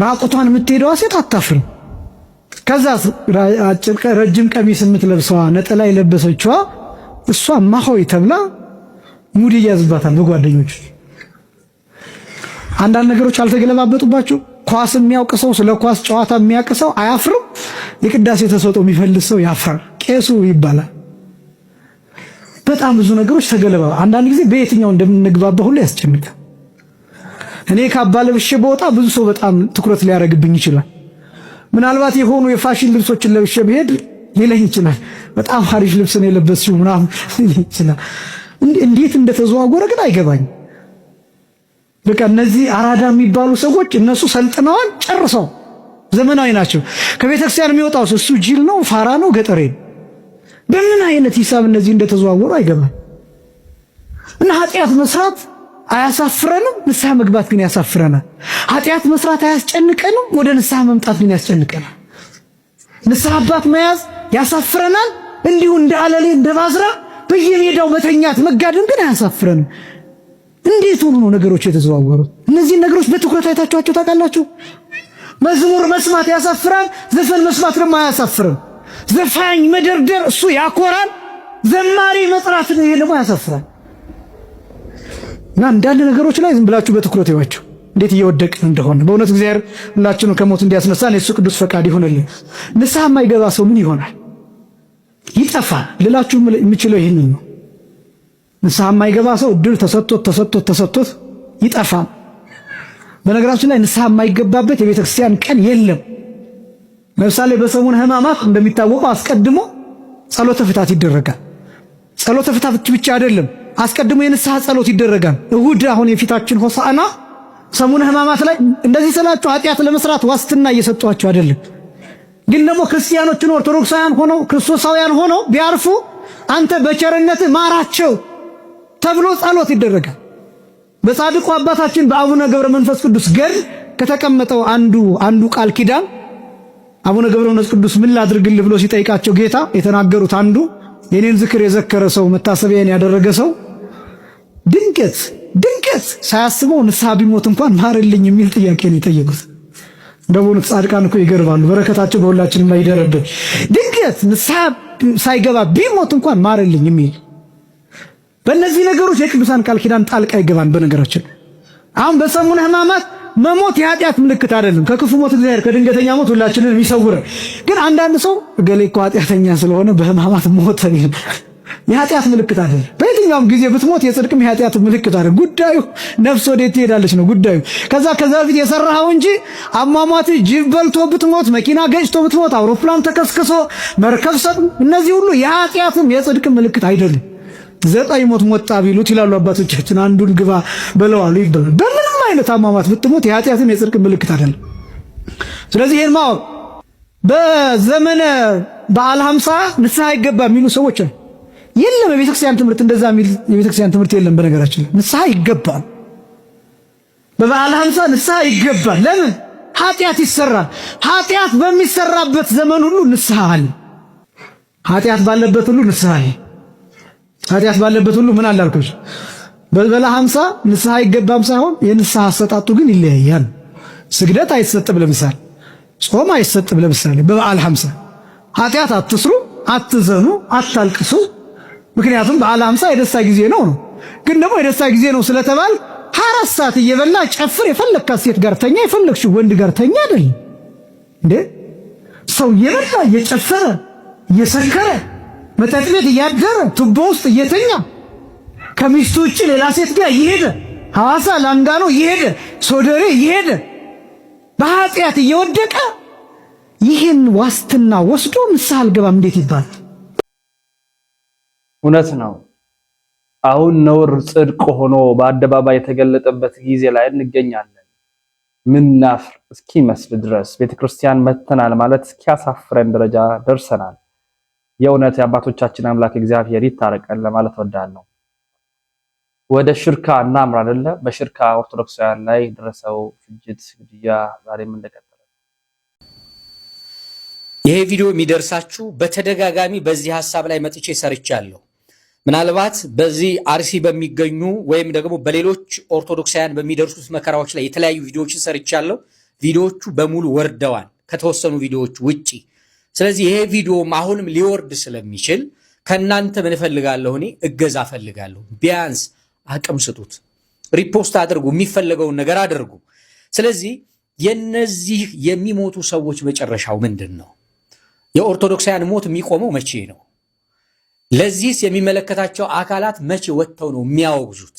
ራቁቷን የምትሄደዋ ሴት አታፍርም። ከዛ አጭር ረጅም ቀሚስ የምትለብሰዋ ነጠላ የለበሰችዋ እሷ ማሆይ ተብላ ሙድ ይያዝባታል በጓደኞች። አንዳንድ ነገሮች አልተገለባበጡባችሁ። ኳስ የሚያውቅ ሰው ስለ ኳስ ጨዋታ የሚያውቅ ሰው አያፍርም። የቅዳሴ ተሰጥኦ የሚፈልስ ሰው ያፍራል። ቄሱ ይባላል። በጣም ብዙ ነገሮች ተገለባ። አንዳንድ ጊዜ በየትኛው እንደምንግባባ ሁሉ ያስጨንቃል። እኔ ካባ ለብሼ በወጣ ብዙ ሰው በጣም ትኩረት ሊያደርግብኝ ይችላል። ምናልባት የሆኑ የፋሽን ልብሶችን ለብሼ ብሄድ ሊለኝ ይችላል። በጣም አሪፍ ልብስ ነው የለበስሽው ምናምን ይችላል። እንዴት እንደተዘዋወረ ግን አይገባኝም። በቃ እነዚህ አራዳ የሚባሉ ሰዎች እነሱ ሰልጥነዋል፣ ጨርሰው ዘመናዊ ናቸው። ከቤተክርስቲያን የሚወጣው እሱ ጅል ነው፣ ፋራ ነው፣ ገጠሬ ነው። በምን አይነት ሂሳብ እነዚህ እንደተዘዋወሩ አይገባም። እና ኃጢአት መስራት አያሳፍረንም፣ ንስሐ መግባት ግን ያሳፍረናል። ኃጢአት መስራት አያስጨንቀንም፣ ወደ ንስሐ መምጣት ግን ያስጨንቀናል። ንስሐ አባት መያዝ ያሳፍረናል፣ እንዲሁ እንደ አለሌ እንደ ባዝራ በየሜዳው መተኛት መጋደም ግን አያሳፍረንም። እንዴት ሆኖ ነው ነገሮች የተዘዋወሩት? እነዚህ ነገሮች በትኩረት አይታችኋቸው ታውቃላችሁ? መዝሙር መስማት ያሳፍራል፣ ዘፈን መስማት ደግሞ አያሳፍርም። ዘፋኝ መደርደር እሱ ያኮራል፣ ዘማሪ መጥራት ይሄ ደግሞ ያሳፍራል። እና አንዳንድ ነገሮች ላይ ዝም ብላችሁ በትኩረት ይዋችሁ እንዴት እየወደቅን እንደሆነ። በእውነት እግዚአብሔር ሁላችንን ከሞት እንዲያስነሳን የእሱ ቅዱስ ፈቃድ ይሁንልን። ንስሐ የማይገባ ሰው ምን ይሆናል? ይጠፋል። ልላችሁ የምችለው ይህንን ነው። ንስሐ የማይገባ ሰው እድል ተሰጥቶት ይጠፋል። በነገራችን ላይ ንስሐ የማይገባበት የቤተክርስቲያን ቀን የለም። ለምሳሌ በሰሙነ ሕማማት እንደሚታወቀው አስቀድሞ ጸሎተ ፍታት ይደረጋል። ጸሎተ ፍታት ብቻ አይደለም፣ አስቀድሞ የንስሐ ጸሎት ይደረጋል። እሁድ አሁን የፊታችን ሆሳዕና ሰሙነ ሕማማት ላይ እንደዚህ ስላችሁ ኃጢአት ለመስራት ዋስትና እየሰጧቸው አይደለም። ግን ደግሞ ክርስቲያኖችን ኦርቶዶክሳውያን ሆነው ክርስቶሳውያን ሆነው ቢያርፉ አንተ በቸርነት ማራቸው ተብሎ ጸሎት ይደረጋል። በጻድቁ አባታችን በአቡነ ገብረ መንፈስ ቅዱስ ገድል ከተቀመጠው አንዱ ቃል ኪዳን አቡነ ገብረ መንፈስ ቅዱስ ምን ላድርግልህ ብሎ ሲጠይቃቸው ጌታ የተናገሩት አንዱ የኔን ዝክር የዘከረ ሰው መታሰቢያን ያደረገ ሰው ድንገት ሳያስበው ንስሐ ቢሞት እንኳን ማርልኝ የሚል ጥያቄ ነው የጠየቁት። እንደውም ጻድቃን እኮ ይገርማሉ። በረከታቸው በሁላችንም ላይ ይደረብን። ድንገት ንስሐ ሳይገባ ቢሞት እንኳን ማርልኝ የሚል። በእነዚህ ነገሮች የቅዱሳን ቃል ኪዳን ጣልቃ ይገባን። በነገራችን አሁን በሰሙነ ሕማማት መሞት የኃጢአት ምልክት አይደለም። ከክፉ ሞት እግዚአብሔር ከድንገተኛ ሞት ሁላችንን ይሰውር። ግን አንዳንድ ሰው ገሌ እኮ ኃጢአተኛ ስለሆነ በሕማማት ሞተ የኃጢአት ምልክት አይደለም። በየትኛውም ጊዜ ብትሞት የጽድቅም የኃጢአት ምልክት አይደለም። ጉዳዩ ነፍስ ወዴት ትሄዳለች ነው ጉዳዩ። ከዛ በፊት የሰራኸው እንጂ አሟሟት ጅብ በልቶ ብትሞት፣ መኪና ገጭቶ ብትሞት፣ አውሮፕላን ተከስክሶ፣ መርከብ ሰጥሞ፣ እነዚህ ሁሉ የኃጢአትም የጽድቅም ምልክት አይደሉም። 9 ሞት ሞጣ ቢሉት ይላሉ አባቶቻችን፣ አንዱን ግባ በለዋሉ ይባላል። በምንም አይነት አሟሟት ብትሞት የኃጢአትም የጽድቅም ምልክት አይደለም። ስለዚህ ይሄን ማወቅ በዘመነ በዓለ ሃምሳ ንስሐ ይገባል የሚሉ ሰዎች አሉ። የለም የቤተክርስቲያን ትምህርት እንደዛ የሚል የቤተክርስቲያን ትምህርት የለም። በነገራችን ላይ ንስሐ ይገባል። በበዓለ ሃምሳ ንስሐ ይገባል። ለምን? ኃጢአት ይሰራል። ኃጢአት በሚሰራበት ዘመን ሁሉ ንስሐ አለ። ኃጢአት ባለበት ሁሉ ንስሐ አለ። ኃጢአት ባለበት ሁሉ ምን አለ አልኩሽ? በበዓለ ሃምሳ ንስሐ አይገባም ሳይሆን የንስሐ አሰጣጡ ግን ይለያያል። ስግደት አይሰጥም ለምሳሌ፣ ጾም አይሰጥም ለምሳሌ። በበዓለ ሃምሳ ኃጢአት አትስሩ፣ አትዘኑ፣ አታልቅሱ። ምክንያቱም በዓለ ሃምሳ የደስታ ጊዜ ነው። ግን ደግሞ የደስታ ጊዜ ነው ስለተባል 24 ሰዓት እየበላ ጨፍር፣ የፈለግካት ሴት ጋር ተኛ፣ የፈለግሽው ወንድ ጋር ተኛ አይደል እንዴ? ሰው እየበላ እየጨፈረ እየሰከረ መጠጥ ቤት እያደረ ቱቦ ውስጥ እየተኛ ከሚስቱ ውጭ ሌላ ሴት ጋር እየሄደ ሐዋሳ ላንጋኖ እየሄደ ሶደሬ እየሄደ በኃጢአት እየወደቀ ይህን ዋስትና ወስዶ ንስሐ አልገባም እንዴት ይባል? እውነት ነው። አሁን ነውር ጽድቅ ሆኖ በአደባባይ የተገለጠበት ጊዜ ላይ እንገኛለን። ምናፍር እስኪመስል ድረስ ቤተክርስቲያን መተናል ማለት እስኪያሳፍረን ደረጃ ደርሰናል። የእውነት የአባቶቻችን አምላክ እግዚአብሔር ይታረቀን ለማለት ወዳለሁ። ወደ ሽርካ እናምራ አይደለ? በሽርካ ኦርቶዶክሳውያን ላይ ደረሰው ፍጅት፣ ግድያ ዛሬም እንደቀጠለ። ይሄ ቪዲዮ የሚደርሳችሁ በተደጋጋሚ በዚህ ሐሳብ ላይ መጥቼ ሰርቻለሁ። ምናልባት በዚህ አርሲ በሚገኙ ወይም ደግሞ በሌሎች ኦርቶዶክሳውያን በሚደርሱት መከራዎች ላይ የተለያዩ ቪዲዮዎችን ሰርቻለሁ። ቪዲዮዎቹ በሙሉ ወርደዋል ከተወሰኑ ቪዲዮዎች ውጪ። ስለዚህ ይሄ ቪዲዮም አሁንም ሊወርድ ስለሚችል ከእናንተ ምን እፈልጋለሁ? እኔ እገዛ እፈልጋለሁ። ቢያንስ አቅም ስጡት፣ ሪፖስት አድርጉ፣ የሚፈለገውን ነገር አድርጉ። ስለዚህ የነዚህ የሚሞቱ ሰዎች መጨረሻው ምንድን ነው? የኦርቶዶክሳውያን ሞት የሚቆመው መቼ ነው? ለዚህስ የሚመለከታቸው አካላት መቼ ወጥተው ነው የሚያወግዙት?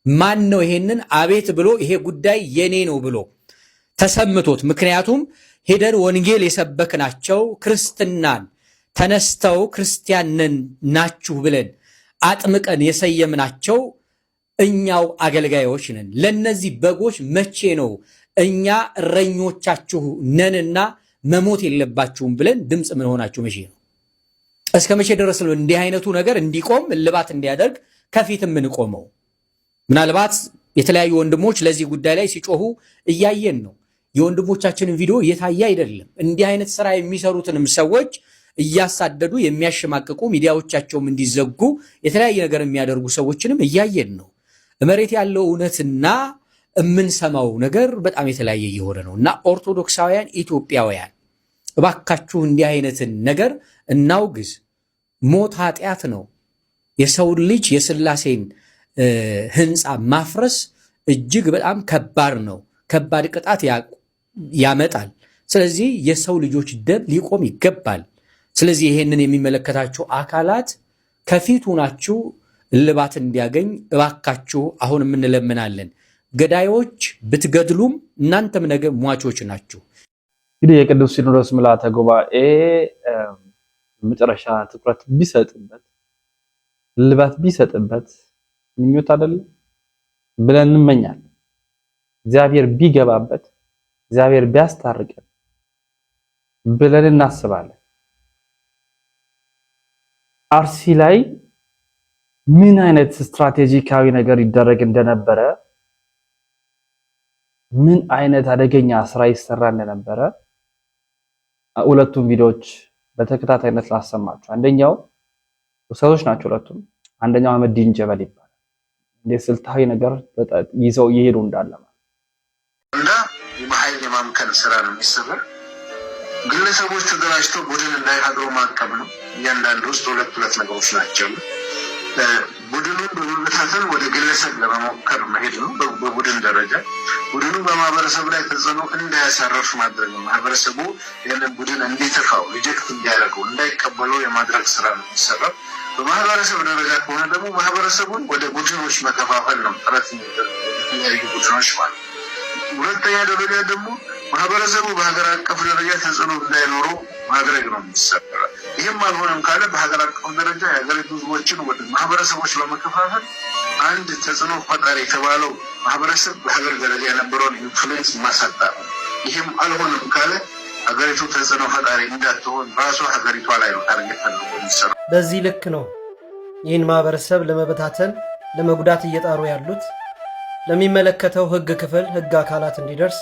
ማን ነው ይሄንን አቤት ብሎ ይሄ ጉዳይ የኔ ነው ብሎ ተሰምቶት? ምክንያቱም ሄደን ወንጌል የሰበክናቸው ክርስትናን ተነስተው ክርስቲያንን ናችሁ ብለን አጥምቀን የሰየምናቸው እኛው አገልጋዮች ነን። ለነዚህ በጎች መቼ ነው እኛ እረኞቻችሁ ነንና መሞት የለባችሁም ብለን ድምፅ ምን ሆናችሁ መቼ ነው? እስከ መቼ ድረስ ነው እንዲህ አይነቱ ነገር እንዲቆም እልባት እንዲያደርግ ከፊት የምንቆመው? ምናልባት የተለያዩ ወንድሞች ለዚህ ጉዳይ ላይ ሲጮሁ እያየን ነው። የወንድሞቻችንን ቪዲዮ እየታየ አይደለም። እንዲህ አይነት ስራ የሚሰሩትንም ሰዎች እያሳደዱ የሚያሸማቅቁ ሚዲያዎቻቸውም እንዲዘጉ የተለያየ ነገር የሚያደርጉ ሰዎችንም እያየን ነው። መሬት ያለው እውነትና የምንሰማው ነገር በጣም የተለያየ እየሆነ ነው እና ኦርቶዶክሳውያን ኢትዮጵያውያን እባካችሁ እንዲህ አይነትን ነገር እናውግዝ። ሞት ኃጢአት ነው። የሰው ልጅ የሥላሴን ህንፃ ማፍረስ እጅግ በጣም ከባድ ነው። ከባድ ቅጣት ያመጣል። ስለዚህ የሰው ልጆች ደም ሊቆም ይገባል። ስለዚህ ይሄንን የሚመለከታችሁ አካላት ከፊት ሆናችሁ እልባት እንዲያገኝ እባካችሁ አሁን እንለምናለን። ገዳዮች ብትገድሉም እናንተም ነገ ሟቾች ናችሁ። እንግዲህ የቅዱስ ሲኖዶስ ምልዓተ ጉባኤ መጨረሻ ትኩረት ቢሰጥበት እልባት ቢሰጥበት ምኞት አይደለም ብለን እንመኛለን። እግዚአብሔር ቢገባበት እግዚአብሔር ቢያስታርቀን ብለን እናስባለን። አርሲ ላይ ምን አይነት ስትራቴጂካዊ ነገር ይደረግ እንደነበረ፣ ምን አይነት አደገኛ ስራ ይሰራ እንደነበረ ሁለቱም ቪዲዮዎች በተከታታይነት ላሰማችሁ። አንደኛው ሰዎች ናቸው ሁለቱም። አንደኛው አህመዲን ጀበል ይባላል። እንደ ስልታዊ ነገር ይዘው እየሄዱ እንዳለ እና በኃይል የማምከን ስራ ነው የሚሰራው። ግለሰቦች ተደራጅተው ቡድን እንዳይፈጥሩ ማቀብ ነው። እያንዳንዱ ውስጥ ሁለት ነገሮች ናቸው። ቡድኑን በመበታተን ወደ ግለሰብ ለመሞከር መሄድ ነው በቡድን ደረጃ። ቡድኑ በማህበረሰብ ላይ ተጽዕኖ እንዳያሳርፍ ማድረግ ነው። ማህበረሰቡ ይህንን ቡድን እንዲተፋው ሪጀክት እንዲያደርገው እንዳይቀበለው የማድረግ ስራ ነው የሚሰራው። በማህበረሰብ ደረጃ ከሆነ ደግሞ ማህበረሰቡን ወደ ቡድኖች መከፋፈል ነው ጥረት የተለያዩ ቡድኖች ማለት። ሁለተኛ ደረጃ ደግሞ ማህበረሰቡ በሀገር አቀፍ ደረጃ ተጽዕኖ እንዳይኖረው ማድረግ ነው የሚሰራ። ይህም አልሆነም ካለ በሀገር አቀፍ ደረጃ የሀገሪቱ ህዝቦችን ወደ ማህበረሰቦች በመከፋፈል አንድ ተጽዕኖ ፈጣሪ የተባለው ማህበረሰብ በሀገር ደረጃ የነበረውን ኢንፍሉዌንስ ማሳጣት ነው። ይህም አልሆነም ካለ ሀገሪቱ ተጽዕኖ ፈጣሪ እንዳትሆን ራሷ ሀገሪቷ ላይ ነው ታርጌት ነው የሚሰራው። በዚህ ልክ ነው ይህን ማህበረሰብ ለመበታተን ለመጉዳት እየጣሩ ያሉት። ለሚመለከተው ህግ ክፍል ህግ አካላት እንዲደርስ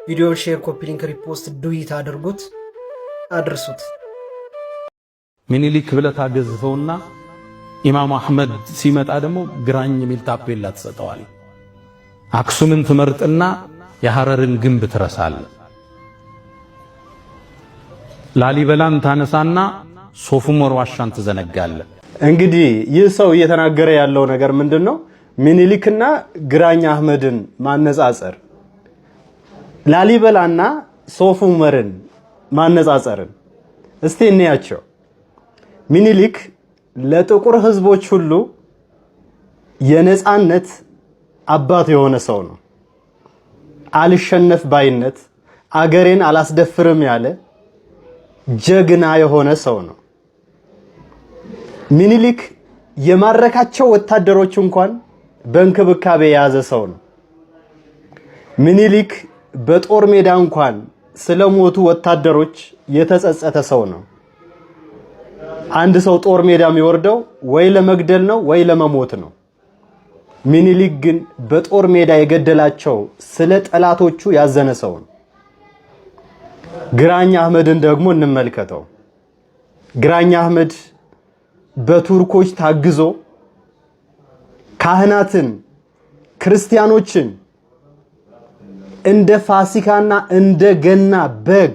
ቪዲዮን ሼር፣ ኮፒ ሊንክ፣ ሪፖስት፣ ዱዊት አድርጉት፣ አድርሱት። ሚኒሊክ ብለህ ታገዝፈውና ኢማሙ አህመድ ሲመጣ ደግሞ ግራኝ የሚል ታፔላ ትሰጠዋል። አክሱምን ትመርጥና የሐረርን ግንብ ትረሳለህ። ላሊበላን ታነሳና ሶፍ ዑመር ዋሻን ትዘነጋለህ። እንግዲህ ይህ ሰው እየተናገረ ያለው ነገር ምንድነው? ሚኒሊክና ግራኝ አህመድን ማነጻጸር፣ ላሊበላና ሶፍ ዑመርን ማነጻጸርን እስቲ እንያቸው። ሚኒሊክ ለጥቁር ህዝቦች ሁሉ የነጻነት አባት የሆነ ሰው ነው። አልሸነፍ ባይነት አገሬን አላስደፍርም ያለ ጀግና የሆነ ሰው ነው። ሚኒሊክ የማረካቸው ወታደሮች እንኳን በእንክብካቤ የያዘ ሰው ነው። ሚኒሊክ በጦር ሜዳ እንኳን ስለሞቱ ወታደሮች የተጸጸተ ሰው ነው። አንድ ሰው ጦር ሜዳ የሚወርደው ወይ ለመግደል ነው ወይ ለመሞት ነው። ሚኒሊክ ግን በጦር ሜዳ የገደላቸው ስለ ጠላቶቹ ያዘነ ሰው ነው። ግራኝ አህመድን ደግሞ እንመልከተው። ግራኝ አህመድ በቱርኮች ታግዞ ካህናትን፣ ክርስቲያኖችን እንደ ፋሲካና እንደ ገና በግ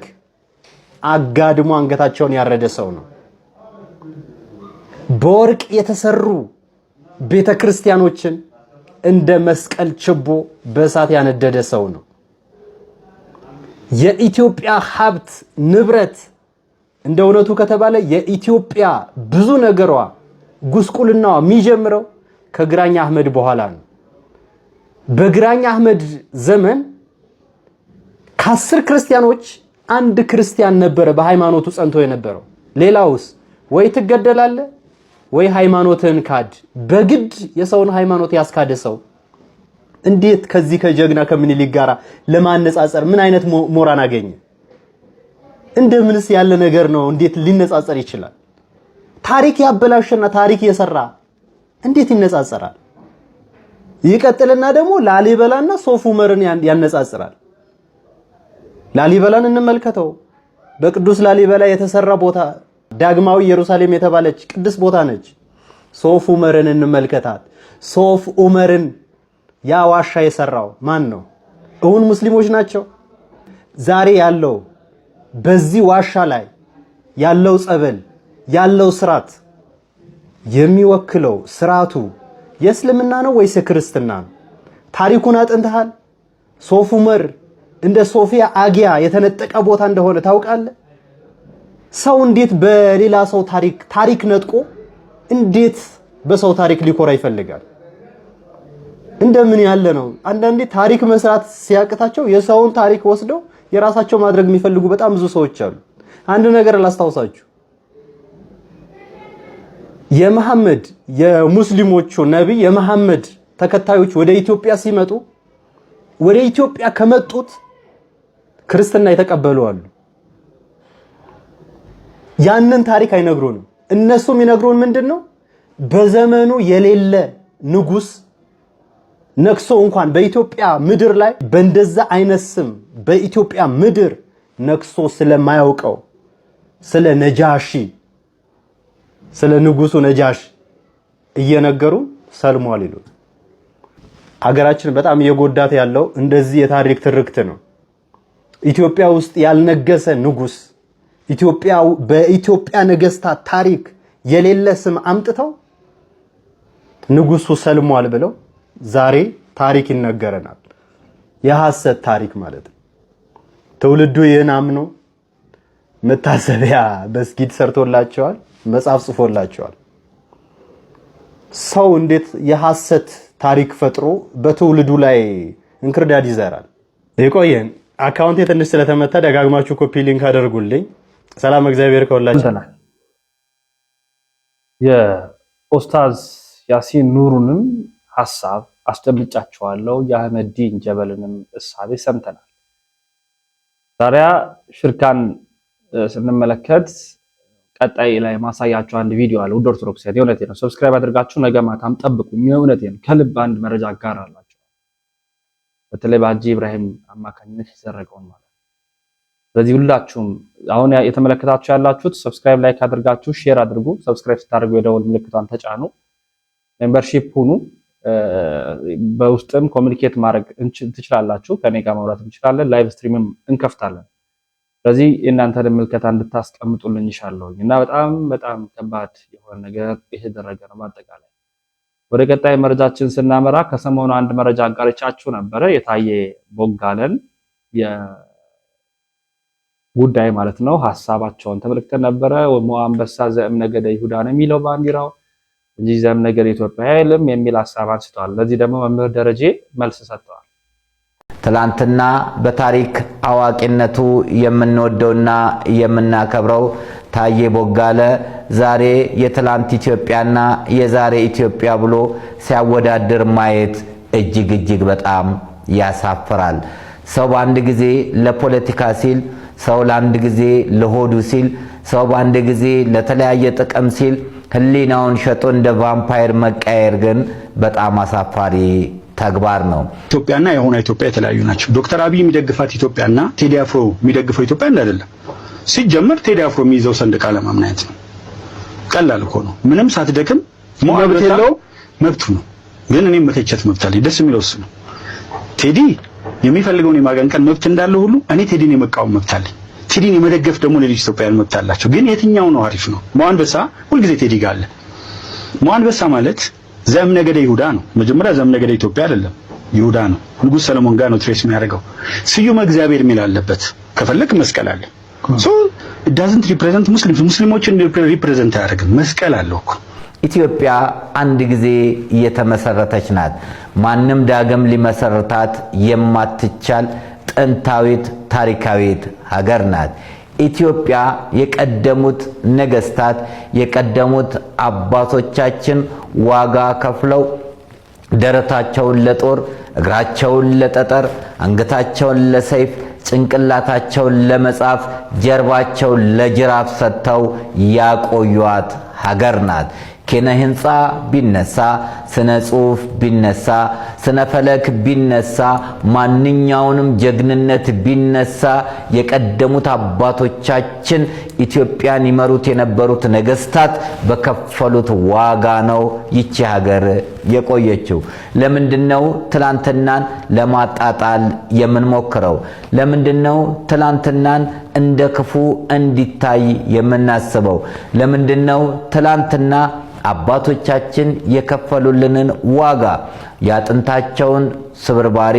አጋድሞ አንገታቸውን ያረደ ሰው ነው። በወርቅ የተሰሩ ቤተክርስቲያኖችን እንደ መስቀል ችቦ በእሳት ያነደደ ሰው ነው። የኢትዮጵያ ሀብት ንብረት እንደ እውነቱ ከተባለ የኢትዮጵያ ብዙ ነገሯ ጉስቁልናዋ የሚጀምረው ከግራኝ አህመድ በኋላ ነው። በግራኝ አህመድ ዘመን ከ10 ክርስቲያኖች አንድ ክርስቲያን ነበረ በሃይማኖቱ ጸንቶ የነበረው። ሌላውስ ወይ ትገደላለህ ወይ ሃይማኖትን ካድ። በግድ የሰውን ሃይማኖት ያስካደ ሰው እንዴት ከዚህ ከጀግና ከምኒልክ ጋር ለማነጻጸር ምን አይነት ሞራን አገኘ? እንደምንስ ያለ ነገር ነው? እንዴት ሊነጻጸር ይችላል? ታሪክ ያበላሸና ታሪክ የሰራ እንዴት ይነጻጸራል? ይቀጥልና ደግሞ ላሊበላና ሶፍ ዑመርን ያነጻጽራል። ላሊበላን እንመልከተው። በቅዱስ ላሊበላ የተሰራ ቦታ ዳግማዊ ኢየሩሳሌም የተባለች ቅዱስ ቦታ ነች። ሶፍ ዑመርን እንመልከታት። ሶፍ ዑመርን ያ ዋሻ የሰራው ማን ነው? እውን ሙስሊሞች ናቸው? ዛሬ ያለው በዚህ ዋሻ ላይ ያለው ጸበል ያለው ስርዓት የሚወክለው ስርዓቱ የእስልምና ነው ወይስ የክርስትና ነው? ታሪኩን አጥንተሃል? ሶፍ ዑመር እንደ ሶፊያ አጊያ የተነጠቀ ቦታ እንደሆነ ታውቃለህ? ሰው እንዴት በሌላ ሰው ታሪክ ነጥቆ እንዴት በሰው ታሪክ ሊኮራ ይፈልጋል? እንደምን ያለ ነው? አንዳንዴ ታሪክ መስራት ሲያቅታቸው የሰውን ታሪክ ወስደው የራሳቸው ማድረግ የሚፈልጉ በጣም ብዙ ሰዎች አሉ። አንድ ነገር ላስታውሳችሁ። የመሐመድ የሙስሊሞቹ ነብይ የመሐመድ ተከታዮች ወደ ኢትዮጵያ ሲመጡ ወደ ኢትዮጵያ ከመጡት ክርስትና የተቀበሉ አሉ። ያንን ታሪክ አይነግሩንም። እነሱ የሚነግሩን ምንድነው? በዘመኑ የሌለ ንጉስ ነክሶ እንኳን በኢትዮጵያ ምድር ላይ በእንደዛ አይነት ስም በኢትዮጵያ ምድር ነክሶ ስለማያውቀው ስለ ነጃሺ ስለ ንጉሱ ነጃሺ እየነገሩ ሰልሟል ይሉ። ሀገራችን በጣም እየጎዳት ያለው እንደዚህ የታሪክ ትርክት ነው። ኢትዮጵያ ውስጥ ያልነገሰ ንጉስ በኢትዮጵያ ነገስታት ታሪክ የሌለ ስም አምጥተው ንጉሱ ሰልሟል ብለው ዛሬ ታሪክ ይነገረናል። የሐሰት ታሪክ ማለት ነው። ትውልዱ ይህን አምኖ መታሰቢያ መስጊድ ሰርቶላቸዋል፣ መጽሐፍ ጽፎላቸዋል። ሰው እንዴት የሐሰት ታሪክ ፈጥሮ በትውልዱ ላይ እንክርዳድ ይዘራል? ይቆየን። አካውንቴ ትንሽ ስለተመታ ደጋግማችሁ ኮፒ ሊንክ አድርጉልኝ። ሰላም እግዚአብሔር ከሁላችን። የኡስታዝ ያሲን ኑሩንም ሐሳብ አስደምጫቸዋለሁ። የአህመዲን ጀበልንም እሳቤ ሰምተናል። ዛሬ ሽርካን ስንመለከት ቀጣይ ላይ ማሳያችሁ አንድ ቪዲዮ አለ። ውድ ኦርቶዶክስ የእውነቴ ነው። ሰብስክራይብ አድርጋችሁ ነገ ማታም ጠብቁኝ። የእውነቴ ነው። ከልብ አንድ መረጃ አጋራላችሁ። በተለይ በአጂ ኢብራሂም አማካኝነት ይዘረገውን ማለት ነው። ስለዚህ ሁላችሁም አሁን የተመለከታችሁ ያላችሁት ሰብስክራይብ ላይክ አድርጋችሁ ሼር አድርጉ። ሰብስክራይብ ስታደርጉ የደወል ምልክቷን ተጫኑ። ሜምበርሺፕ ሁኑ። በውስጥም ኮሙኒኬት ማድረግ ትችላላችሁ። ከኔ ጋር ማውራት እንችላለን። ላይቭ ስትሪምም እንከፍታለን። ስለዚህ እናንተ ምልከታ እንድታስቀምጡልኝ ይሻለሁኝ እና በጣም በጣም ከባድ የሆነ ነገር የተደረገ ነው። በአጠቃላይ ወደ ቀጣይ መረጃችን ስናመራ ከሰሞኑ አንድ መረጃ አጋርቻችሁ ነበረ። የታየ ቦጋለን የጉዳይ ማለት ነው ሐሳባቸውን ተመልክተን ነበረ። አንበሳ ዘእምነገደ ይሁዳ ነው የሚለው ባንዲራው እንጂ ዘእምነገደ ኢትዮጵያ አይልም የሚል ሐሳብ አንስተዋል። ለዚህ ደግሞ መምህር ደረጀ መልስ ሰጥተዋል። ትላንትና በታሪክ አዋቂነቱ የምንወደውና የምናከብረው ታየ ቦጋለ ዛሬ የትላንት ኢትዮጵያና የዛሬ ኢትዮጵያ ብሎ ሲያወዳድር ማየት እጅግ በጣም ያሳፍራል። ሰው በአንድ ጊዜ ለፖለቲካ ሲል፣ ሰው ለአንድ ጊዜ ለሆዱ ሲል፣ ሰው በአንድ ጊዜ ለተለያየ ጥቅም ሲል ህሊናውን ሸጦ እንደ ቫምፓየር መቀየር ግን በጣም አሳፋሪ ተግባር ነው። ኢትዮጵያና የሆነ ኢትዮጵያ የተለያዩ ናቸው። ዶክተር አብይ የሚደግፋት ኢትዮጵያና ቴዲ አፍሮ የሚደግፈው ኢትዮጵያ አይደለም። ሲጀመር ቴዲ አፍሮ የሚይዘው ሰንደቅ ዓላማ ምን አይነት ነው? ቀላል እኮ ነው። ምንም ሳትደክም መብት የለው መብቱ ነው። ግን እኔም መተቸት መብት አለኝ። ደስ የሚለው እሱ ነው። ቴዲ የሚፈልገውን የማቀንቀን መብት እንዳለ ሁሉ እኔ ቴዲን የመቃወም መብት አለኝ። ቴዲን የመደገፍ ደግሞ ሌሎች ኢትዮጵያውያን መብት አላቸው። ግን የትኛው ነው አሪፍ ነው? ሞአንበሳ ሁልጊዜ ቴዲ ጋር አለ። ሞአንበሳ ማለት ዘእምነገደ ይሁዳ ነው። መጀመሪያ ዘእምነገደ ኢትዮጵያ አይደለም፣ ይሁዳ ነው። ንጉስ ሰለሞን ጋር ነው ትሬስ የሚያደርገው። ስዩመ እግዚአብሔር የሚል አለበት። ከፈለክ መስቀል አለ። ሶ it doesn't represent ሙስሊሞችን ሪፕሬዘንት አያደርግም። መስቀል አለው እኮ። ኢትዮጵያ አንድ ጊዜ የተመሰረተች ናት። ማንም ዳግም ሊመሰርታት የማትቻል ጥንታዊት ታሪካዊት ሀገር ናት። ኢትዮጵያ የቀደሙት ነገስታት የቀደሙት አባቶቻችን ዋጋ ከፍለው ደረታቸውን ለጦር እግራቸውን ለጠጠር አንገታቸውን ለሰይፍ ጭንቅላታቸውን ለመጻፍ ጀርባቸውን ለጅራፍ ሰጥተው ያቆዩት ሀገር ናት። ኪነ ህንፃ ቢነሳ፣ ስነ ጽሁፍ ቢነሳ፣ ስነ ፈለክ ቢነሳ፣ ማንኛውንም ጀግንነት ቢነሳ የቀደሙት አባቶቻችን ኢትዮጵያን ይመሩት የነበሩት ነገስታት በከፈሉት ዋጋ ነው ይቺ ሀገር የቆየችው። ለምንድነው ትላንትናን ለማጣጣል የምንሞክረው? ለምንድነው ትላንትናን እንደ ክፉ እንዲታይ የምናስበው? ለምንድነው ትላንትና አባቶቻችን የከፈሉልንን ዋጋ ያጥንታቸውን ስብርባሪ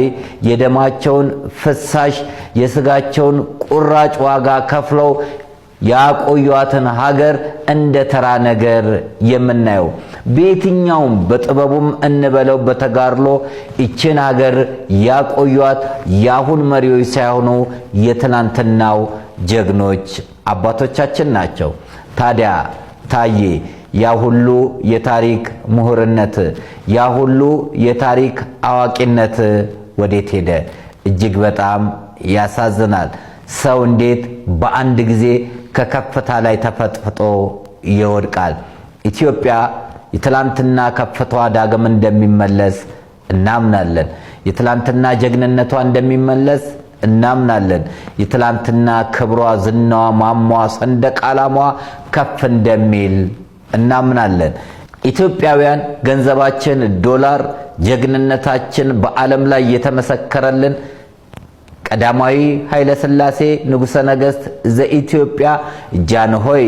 የደማቸውን ፍሳሽ የስጋቸውን ቁራጭ ዋጋ ከፍለው ያቆዩአትን ሀገር እንደ ተራ ነገር የምናየው? በየትኛውም በጥበቡም እንበለው በተጋድሎ ይችን ሀገር ያቆዩአት ያሁን መሪዎች ሳይሆኑ የትላንትናው ጀግኖች አባቶቻችን ናቸው። ታዲያ ታየ ያ ሁሉ የታሪክ ምሁርነት ያ ሁሉ የታሪክ አዋቂነት ወዴት ሄደ? እጅግ በጣም ያሳዝናል። ሰው እንዴት በአንድ ጊዜ ከከፍታ ላይ ተፈጥፍጦ ይወድቃል? ኢትዮጵያ የትላንትና ከፍታዋ ዳግም እንደሚመለስ እናምናለን። የትላንትና ጀግንነቷ እንደሚመለስ እናምናለን። የትላንትና ክብሯ፣ ዝናዋ፣ ማሟ፣ ሰንደቅ ዓላማዋ ከፍ እንደሚል እናምናለን። ኢትዮጵያውያን ገንዘባችን ዶላር፣ ጀግንነታችን በዓለም ላይ የተመሰከረልን ቀዳማዊ ኃይለ ሥላሴ ንጉሠ ነገሥት ዘኢትዮጵያ ጃንሆይ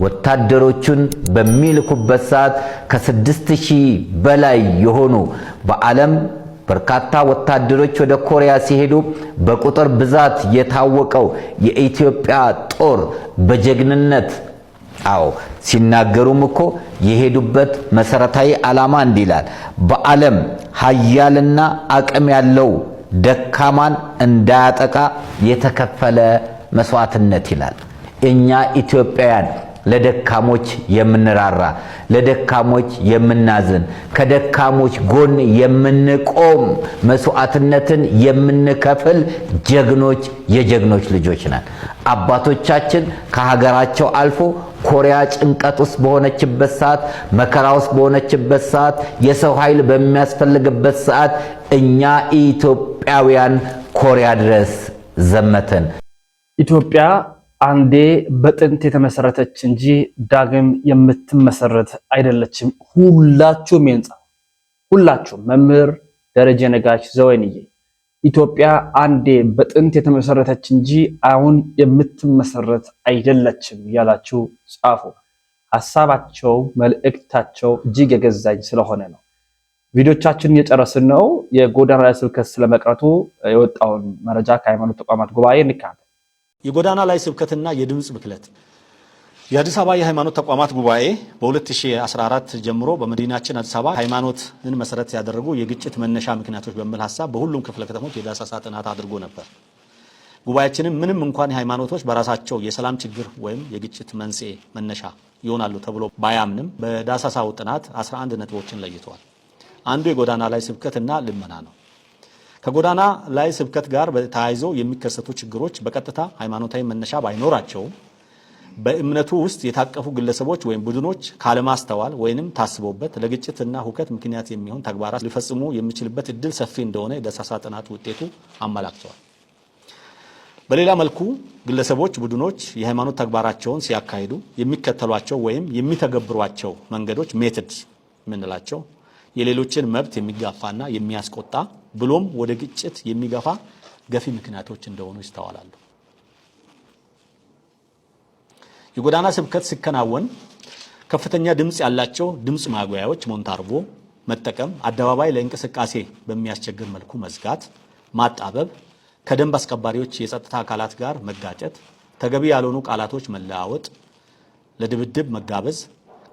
ወታደሮቹን በሚልኩበት ሰዓት ከ6000 በላይ የሆኑ በዓለም በርካታ ወታደሮች ወደ ኮሪያ ሲሄዱ በቁጥር ብዛት የታወቀው የኢትዮጵያ ጦር በጀግንነት ሲናገሩም እኮ የሄዱበት መሰረታዊ ዓላማ እንዲላል በዓለም ኃያልና አቅም ያለው ደካማን እንዳያጠቃ የተከፈለ መስዋዕትነት ይላል። እኛ ኢትዮጵያውያን ለደካሞች የምንራራ ለደካሞች የምናዝን ከደካሞች ጎን የምንቆም መስዋዕትነትን የምንከፍል ጀግኖች የጀግኖች ልጆች ነን። አባቶቻችን ከሀገራቸው አልፎ ኮሪያ ጭንቀት ውስጥ በሆነችበት ሰዓት መከራ ውስጥ በሆነችበት ሰዓት የሰው ኃይል በሚያስፈልግበት ሰዓት እኛ ኢትዮጵያውያን ኮሪያ ድረስ ዘመተን። ኢትዮጵያ አንዴ በጥንት የተመሰረተች እንጂ ዳግም የምትመሰረት አይደለችም። ሁላችሁም ይንጻ ሁላችሁም መምህር ደረጀ ነጋሽ ዘወይንዬ ኢትዮጵያ አንዴ በጥንት የተመሰረተች እንጂ አሁን የምትመሰረት አይደለችም ያላችሁ ጻፉ። ሐሳባቸው መልእክታቸው እጅግ የገዛኝ ስለሆነ ነው። ቪዲዮቻችንን እየጨረስን ነው። የጎዳና ላይ ስብከት ስለመቅረቱ የወጣውን መረጃ ከሃይማኖት ተቋማት ጉባኤ እንካት። የጎዳና ላይ ስብከትና የድምጽ ብክለት የአዲስ አበባ የሃይማኖት ተቋማት ጉባኤ በ2014 ጀምሮ በመዲናችን አዲስ አበባ ሃይማኖትን መሰረት ያደረጉ የግጭት መነሻ ምክንያቶች በሚል ሐሳብ በሁሉም ክፍለ ከተሞች የዳሰሳ ጥናት አድርጎ ነበር። ጉባኤያችንም ምንም እንኳን ሃይማኖቶች በራሳቸው የሰላም ችግር ወይም የግጭት መንስኤ መነሻ ይሆናሉ ተብሎ ባያምንም በዳሰሳው ጥናት 11 ነጥቦችን ለይቷል። አንዱ የጎዳና ላይ ስብከትና ልመና ነው። ከጎዳና ላይ ስብከት ጋር ተያይዞ የሚከሰቱ ችግሮች በቀጥታ ሃይማኖታዊ መነሻ ባይኖራቸው በእምነቱ ውስጥ የታቀፉ ግለሰቦች ወይም ቡድኖች ካለማስተዋል ወይንም ታስቦበት ለግጭትና ሁከት ምክንያት የሚሆን ተግባራት ሊፈጽሙ የሚችልበት እድል ሰፊ እንደሆነ የዳሰሳ ጥናት ውጤቱ አመላክቷል። በሌላ መልኩ ግለሰቦች፣ ቡድኖች የሃይማኖት ተግባራቸውን ሲያካሂዱ የሚከተሏቸው ወይም የሚተገብሯቸው መንገዶች ሜተድስ ምንላቸው የሌሎችን መብት የሚጋፋና የሚያስቆጣ ብሎም ወደ ግጭት የሚገፋ ገፊ ምክንያቶች እንደሆኑ ይስተዋላሉ። የጎዳና ስብከት ሲከናወን ከፍተኛ ድምጽ ያላቸው ድምጽ ማጉያዎች ሞንታርቦ መጠቀም፣ አደባባይ ለእንቅስቃሴ በሚያስቸግር መልኩ መዝጋት፣ ማጣበብ፣ ከደንብ አስከባሪዎች የጸጥታ አካላት ጋር መጋጨት፣ ተገቢ ያልሆኑ ቃላቶች መለዋወጥ፣ ለድብድብ መጋበዝ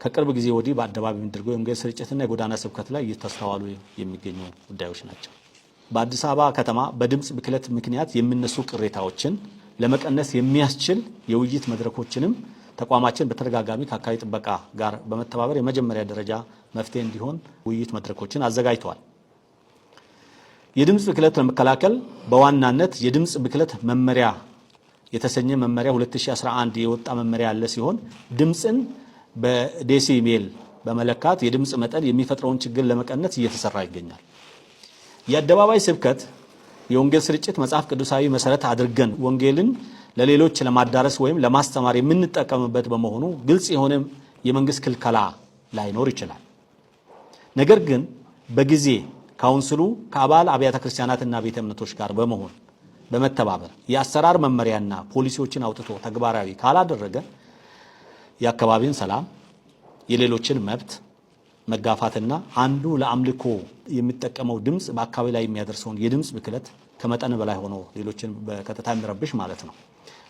ከቅርብ ጊዜ ወዲህ በአደባባይ የሚደረገው የወንጌል ስርጭትና የጎዳና ስብከት ላይ እየተስተዋሉ የሚገኙ ጉዳዮች ናቸው። በአዲስ አበባ ከተማ በድምጽ ብክለት ምክንያት የሚነሱ ቅሬታዎችን ለመቀነስ የሚያስችል የውይይት መድረኮችንም ተቋማችን በተደጋጋሚ ከአካባቢ ጥበቃ ጋር በመተባበር የመጀመሪያ ደረጃ መፍትሄ እንዲሆን ውይይት መድረኮችን አዘጋጅተዋል። የድምጽ ብክለት ለመከላከል በዋናነት የድምጽ ብክለት መመሪያ የተሰኘ መመሪያ 2011 የወጣ መመሪያ ያለ ሲሆን ድምጽን በዴሲሜል በመለካት የድምጽ መጠን የሚፈጥረውን ችግር ለመቀነስ እየተሰራ ይገኛል። የአደባባይ ስብከት የወንጌል ስርጭት መጽሐፍ ቅዱሳዊ መሰረት አድርገን ወንጌልን ለሌሎች ለማዳረስ ወይም ለማስተማር የምንጠቀምበት በመሆኑ ግልጽ የሆነ የመንግስት ክልከላ ላይኖር ይችላል። ነገር ግን በጊዜ ካውንስሉ ከአባል አብያተ ክርስቲያናትና ቤተ እምነቶች ጋር በመሆን በመተባበር የአሰራር መመሪያና ፖሊሲዎችን አውጥቶ ተግባራዊ ካላደረገ የአካባቢን ሰላም የሌሎችን መብት መጋፋትና አንዱ ለአምልኮ የሚጠቀመው ድምጽ በአካባቢ ላይ የሚያደርሰውን የድምጽ ብክለት ከመጠን በላይ ሆኖ ሌሎችን በቀጥታ የሚረብሽ ማለት ነው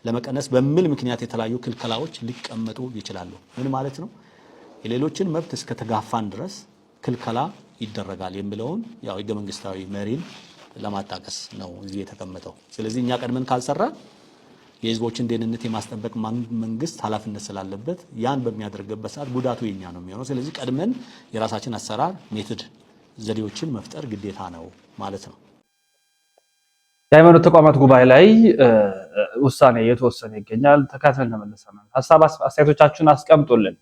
ለመቀነስ በሚል ምክንያት የተለያዩ ክልከላዎች ሊቀመጡ ይችላሉ። ምን ማለት ነው? የሌሎችን መብት እስከ ተጋፋን ድረስ ክልከላ ይደረጋል የሚለውን ያው ህገ መንግስታዊ መሪን ለማጣቀስ ነው እዚህ የተቀመጠው። ስለዚህ እኛ ቀድመን ካልሰራ የህዝቦችን ደህንነት የማስጠበቅ መንግስት ኃላፊነት ስላለበት ያን በሚያደርግበት ሰዓት ጉዳቱ የኛ ነው የሚሆነው። ስለዚህ ቀድመን የራሳችን አሰራር ሜተድ ዘዴዎችን መፍጠር ግዴታ ነው ማለት ነው። የሃይማኖት ተቋማት ጉባኤ ላይ ውሳኔ የተወሰነ ይገኛል። ተካተልን ተመለሰናል። ሐሳብ አስተያየቶቻችሁን አስቀምጡልን።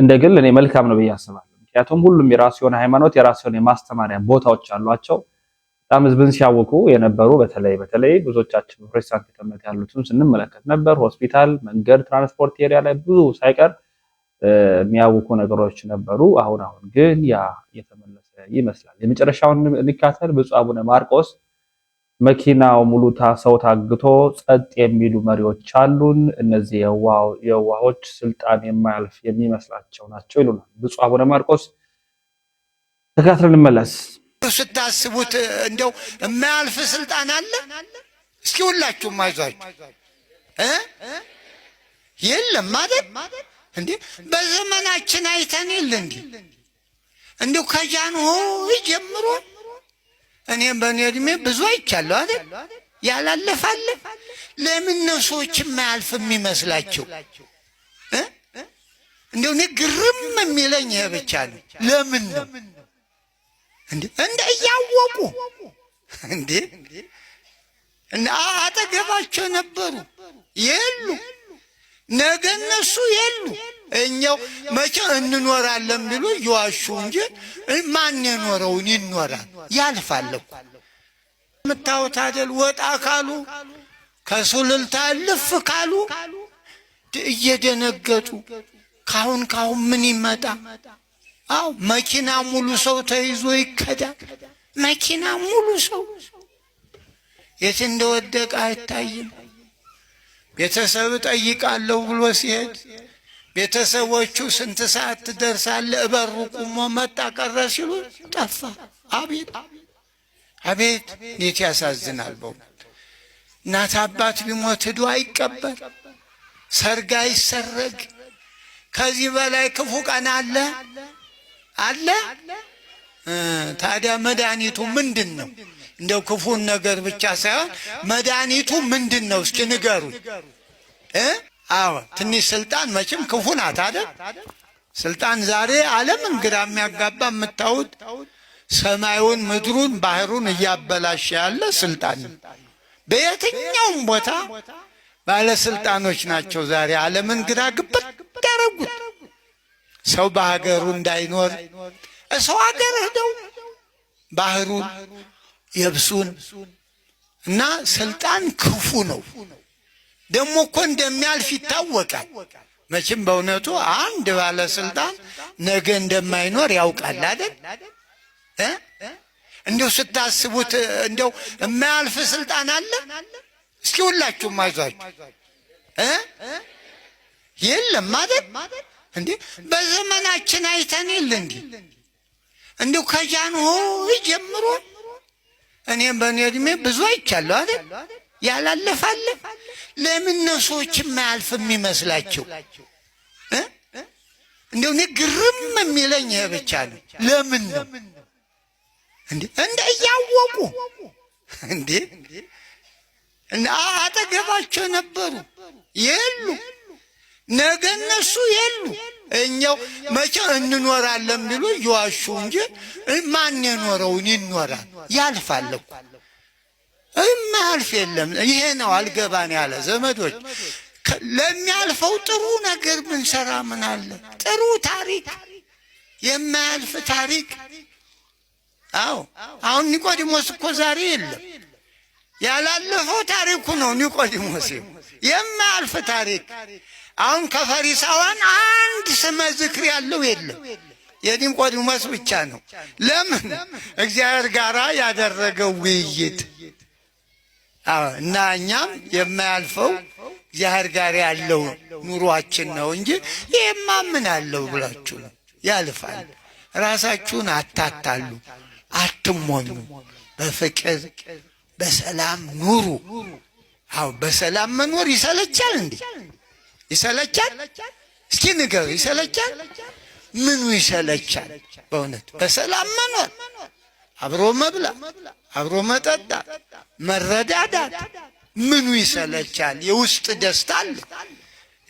እንደግል እኔ መልካም ነው ብዬ አስባለሁ። ምክንያቱም ሁሉም የራሱ የሆነ ሃይማኖት የራሱ የሆነ የማስተማሪያ ቦታዎች አሏቸው። በጣም ህዝብን ሲያውቁ የነበሩ በተለይ ብዙዎቻችን ፕሮቴስታንት እምነት ያሉትን ስንመለከት ነበር። ሆስፒታል፣ መንገድ፣ ትራንስፖርት ኤሪያ ላይ ብዙ ሳይቀር የሚያውቁ ነገሮች ነበሩ። አሁን ግን ያ የተመለሰ ይመስላል። የመጨረሻውን እንካተል። ብፁዕ አቡነ ማርቆስ መኪናው ሙሉ ሰው ታግቶ ጸጥ የሚሉ መሪዎች አሉን፣ እነዚህ የዋሆች ስልጣን የማያልፍ የሚመስላቸው ናቸው ይሉናል ብፁዕ አቡነ ማርቆስ። ተካትለን እንመለስ። እንደው ስታስቡት እንደው የማያልፍ ስልጣን አለ? እስኪ ሁላችሁም አይዟችሁ የለም ማለት እንዴ? በዘመናችን አይተን የለ እንዴ? እንደው ከጃንሆይ ጀምሮ እኔም በእኔ እድሜ ብዙ አይቻለሁ አይደል? ያላለፋለ ለምን ነው ሰዎች የማያልፍ የሚመስላቸው? እንደው እኔ ግርም የሚለኝ ይሄ ብቻ ነው። ለምን ነው እንዴ? እንደ እያወቁ እንዴ አጠገባቸው ነበሩ የሉ፣ ነገ እነሱ የሉ። እኛው መቼ እንኖራለን ቢሉ ይዋሹ እንጂ ማን የኖረውን ይኖራል? ያልፋል እኮ የምታዩት አይደል? ወጣ ካሉ ከሱልልታ ልፍ ካሉ እየደነገጡ ካሁን ምን ይመጣ? አው መኪና ሙሉ ሰው ተይዞ ይከዳል። መኪና ሙሉ ሰው የት እንደወደቀ አይታይም። ቤተሰብ ጠይቃለሁ ብሎ ሲሄድ ቤተሰቦቹ ስንት ሰዓት ትደርሳለህ? በሩ ቆሞ መጣ ቀረ ሲሉ ጠፋ። አቤት አቤት እንዴት ያሳዝናል! በእውነት እናት አባት ቢሞት ሄዶ አይቀበር፣ ሰርግ አይሰረግ። ከዚህ በላይ ክፉ ቀን አለ አለ? ታዲያ መድኃኒቱ ምንድን ነው? እንደው ክፉን ነገር ብቻ ሳይሆን መድኃኒቱ ምንድን ነው? እስኪ ንገሩኝ። አዎ ትንሽ ስልጣን መቼም ክፉ ናት አይደል? ስልጣን ዛሬ ዓለምን ግራ የሚያጋባ የምታዩት ሰማዩን፣ ምድሩን፣ ባህሩን እያበላሸ ያለ ስልጣን። በየትኛውም ቦታ ባለስልጣኖች ናቸው ዛሬ ዓለምን ግራ ግብት ያደረጉት። ሰው በሀገሩ እንዳይኖር ሰው ሀገር ሄደው ባህሩን የብሱን እና ስልጣን ክፉ ነው። ደግሞ እኮ እንደሚያልፍ ይታወቃል። መቼም በእውነቱ አንድ ባለስልጣን ነገ እንደማይኖር ያውቃል አይደል? እንደው ስታስቡት እንደው የማያልፍ ስልጣን አለ? እስኪ ሁላችሁም አይዟችሁ የለም ማለት እንዴ? በዘመናችን አይተን የለ እንዴ? እንደው ከጃንሆይ ጀምሮ እኔም በእኔ እድሜ ብዙ አይቻለሁ አይደል? ያላለፋለ ለምን ነው ሰዎች የማያልፍ የሚመስላቸው? እንደው እኔ ግርም የሚለኝ ይሄ ብቻ ነው። ለምን ነው እንዴ? እንደ እያወቁ እንዴ አጠገባቸው ነበሩ የሉ፣ ነገ እነሱ የሉ። እኛው መቼ እንኖራለን ቢሉ ይዋሹ እንጂ ማን የኖረውን ይኖራል? ያልፋል እኮ የማያልፍ የለም። ይሄ ነው አልገባን ያለ ዘመዶች። ለሚያልፈው ጥሩ ነገር ብንሰራ ምን አለ? ጥሩ ታሪክ፣ የማያልፍ ታሪክ። አዎ አሁን ኒቆዲሞስ እኮ ዛሬ የለም። ያላለፈው ታሪኩ ነው ኒቆዲሞስ፣ የማያልፍ ታሪክ። አሁን ከፈሪሳውያን አንድ ስመ ዝክር ያለው የለም፣ የኒቆዲሞስ ብቻ ነው። ለምን? እግዚአብሔር ጋር ያደረገው ውይይት። እና እኛም የማያልፈው እግዚአብሔር ጋር ያለው ኑሯችን ነው እንጂ ይሄማ ምን አለው ብላችሁ ነው። ያልፋል። ራሳችሁን አታታሉ፣ አትሞኙ። በፍቅር በሰላም ኑሩ። አዎ በሰላም መኖር ይሰለቻል እንዴ? ይሰለቻል? እስኪ ንገሩ፣ ይሰለቻል? ምኑ ይሰለቻል? በእውነት በሰላም መኖር፣ አብሮ መብላት፣ አብሮ መጠጣት፣ መረዳዳት ምኑ ይሰለቻል? የውስጥ ደስታ አለ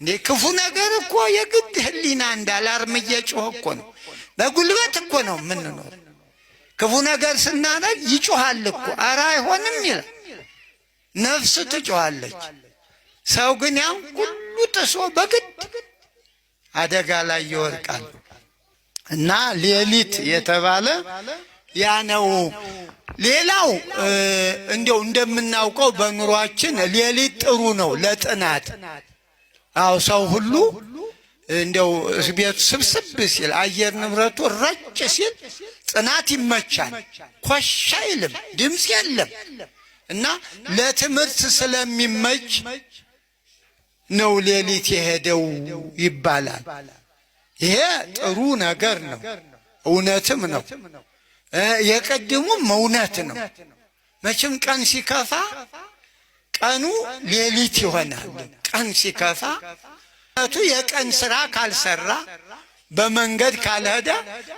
እንዴ? ክፉ ነገር እኮ የግድ ህሊና እንዳላርም እየጮኸ እኮ ነው። በጉልበት እኮ ነው የምንኖር። ክፉ ነገር ስናደርግ ይጮሃል እኮ። ኧረ አይሆንም ይላል። ነፍስ ትጮኻለች። ሰው ግን ያን ሁሉ ጥሶ በግድ አደጋ ላይ ይወድቃል። እና ሌሊት የተባለ ያ ነው። ሌላው እንደው እንደምናውቀው በኑሯችን ሌሊት ጥሩ ነው ለጥናት። አው ሰው ሁሉ እንደው ቤት ስብስብ ሲል አየር ንብረቱ ረጭ ሲል ጥናት ይመቻል። ኮሽ አይልም፣ ድምፅ የለም እና ለትምህርት ስለሚመች ነው ሌሊት የሄደው ይባላል። ይሄ ጥሩ ነገር ነው፣ እውነትም ነው። የቀድሙም እውነት ነው። መቼም ቀን ሲከፋ ቀኑ ሌሊት ይሆናል። ቀን ሲከፋ የቀን ስራ ካልሰራ በመንገድ ካልሄደ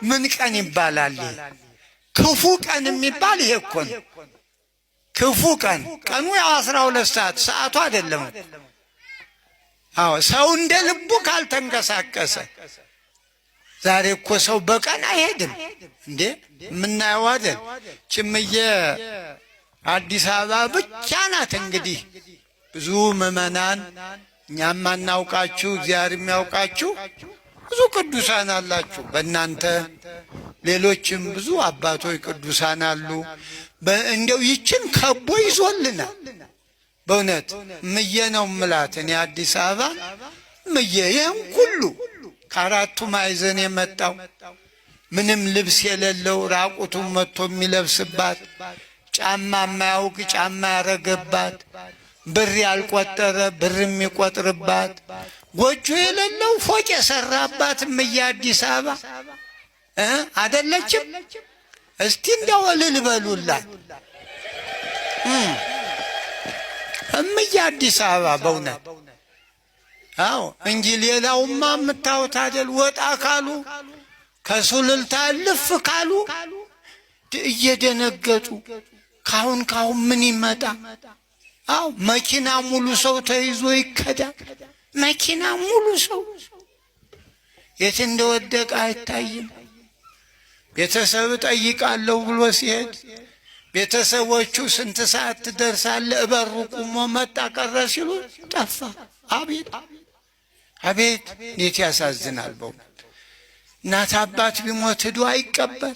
ምን ቀን ይባላል? ክፉ ቀን የሚባል ይሄ እኮ ነው። ክፉ ቀን ቀኑ ያው 12 ሰዓት ሰዓቱ አይደለም። አዎ ሰው እንደ ልቡ ካልተንቀሳቀሰ ዛሬ እኮ ሰው በቀን አይሄድም እንዴ? የምናየው አይደል? ጭምዬ አዲስ አበባ ብቻ ናት እንግዲህ ብዙ ምዕመናን እኛም ማናውቃችሁ እግዚአብሔር የሚያውቃችሁ ብዙ ቅዱሳን አላችሁ። በእናንተ ሌሎችም ብዙ አባቶች ቅዱሳን አሉ። እንደው ይችን ከቦ ይዞልናል። በእውነት እምዬ ነው እምላት እኔ አዲስ አበባ እምዬ ይህን ሁሉ ከአራቱ ማዕዘን የመጣው ምንም ልብስ የሌለው ራቁቱን መጥቶ የሚለብስባት ጫማ የማያውቅ ጫማ ያረገባት ብር ያልቆጠረ ብር የሚቆጥርባት ጎጆ የሌለው ፎቅ የሰራባት እምዬ አዲስ አበባ አይደለችም? እስቲ እንደው እልል በሉላት እምዬ አዲስ አበባ በእውነት። አዎ እንጂ ሌላውማ የምታዩት አይደል? ወጣ ካሉ ከሱልልታ ልፍ ካሉ እየደነገጡ ካሁን ምን ይመጣ? አዎ መኪና ሙሉ ሰው ተይዞ ይከዳል። መኪና ሙሉ ሰው የት እንደወደቀ አይታይም። ቤተሰብ ጠይቃለሁ ብሎ ሲሄድ ቤተሰቦቹ ስንት ሰዓት ትደርሳለህ? እበሩ ቁሞ መጣ ቀረ ሲሉ ጠፋ። አቤት አቤት እንዴት ያሳዝናል በእውነት። እናት አባት ቢሞት ሄዶ አይቀበር፣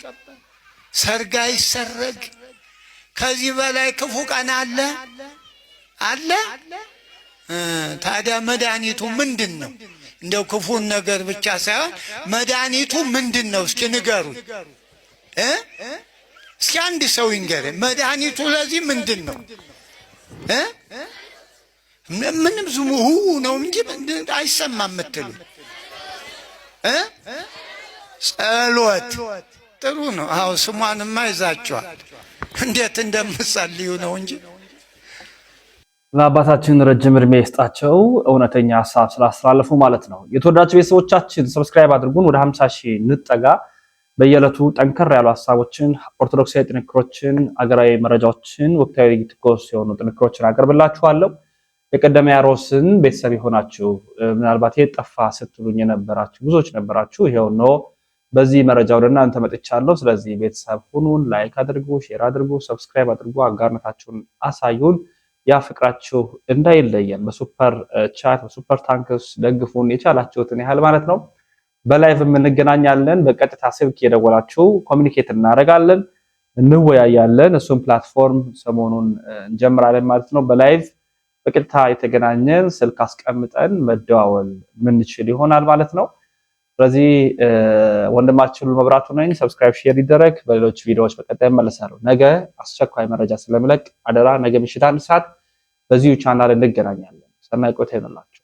ሰርግ አይሰረግ። ከዚህ በላይ ክፉ ቀን አለ አለ? ታዲያ መድኃኒቱ ምንድን ነው? እንደው ክፉን ነገር ብቻ ሳይሆን መድኃኒቱ ምንድን ነው? እስኪ ንገሩኝ። እስኪ አንድ ሰው ይንገረኝ። መድኃኒቱ ለዚህ ምንድን ነው? ምንም ዝሙ ነው እንጂ አይሰማም የምትሉ ጸሎት ጥሩ ነው። አዎ ስሟንማ ይዛችኋል። እንዴት እንደምጸልዩ ነው እንጂ ለአባታችን ረጅም እድሜ ይስጣቸው እውነተኛ ሀሳብ ስላስተላለፉ ማለት ነው። የተወዳጁ ቤተሰቦቻችን ሰብስክራይብ አድርጉን። ወደ 50 ሺህ እንጠጋ። በየዕለቱ ጠንከር ያሉ ሀሳቦችን፣ ኦርቶዶክሳዊ ጥንክሮችን፣ አገራዊ መረጃዎችን፣ ወቅታዊ ትኩስ የሆኑ ጥንክሮችን አቀርብላችኋለሁ። የቀደመ ያሮስን ቤተሰብ የሆናችሁ ምናልባት የጠፋ ስትሉኝ የነበራችሁ ብዙዎች ነበራችሁ። ይሄው ነው በዚህ መረጃ ወደ እናንተ መጥቻለሁ። ስለዚህ ቤተሰብ ሁኑን፣ ላይክ አድርጉ፣ ሼር አድርጉ፣ ሰብስክራይብ አድርጉ፣ አጋርነታችሁን አሳዩን። ያ ፍቅራችሁ እንዳይለየን። በሱፐር ቻት በሱፐር ታንክስ ደግፉን የቻላችሁትን ያህል ማለት ነው። በላይቭ እንገናኛለን። በቀጥታ ስልክ የደወላችሁ ኮሚኒኬት እናደርጋለን፣ እንወያያለን። እሱም ፕላትፎርም ሰሞኑን እንጀምራለን ማለት ነው። በላይቭ በቀጥታ የተገናኘን ስልክ አስቀምጠን መደዋወል ምንችል ይሆናል ማለት ነው። ስለዚህ ወንድማችሁ መብራቱ ነኝ። ሰብስክራይብ ሼር ይደረግ። በሌሎች ቪዲዮዎች በቀጣይ እመለሳለሁ። ነገ አስቸኳይ መረጃ ስለምለቅ አደራ ነገ ምሽት 1 ሰዓት በዚሁ ቻናል እንገናኛለን። ሰናይ ቆይታ ይሁንላችሁ።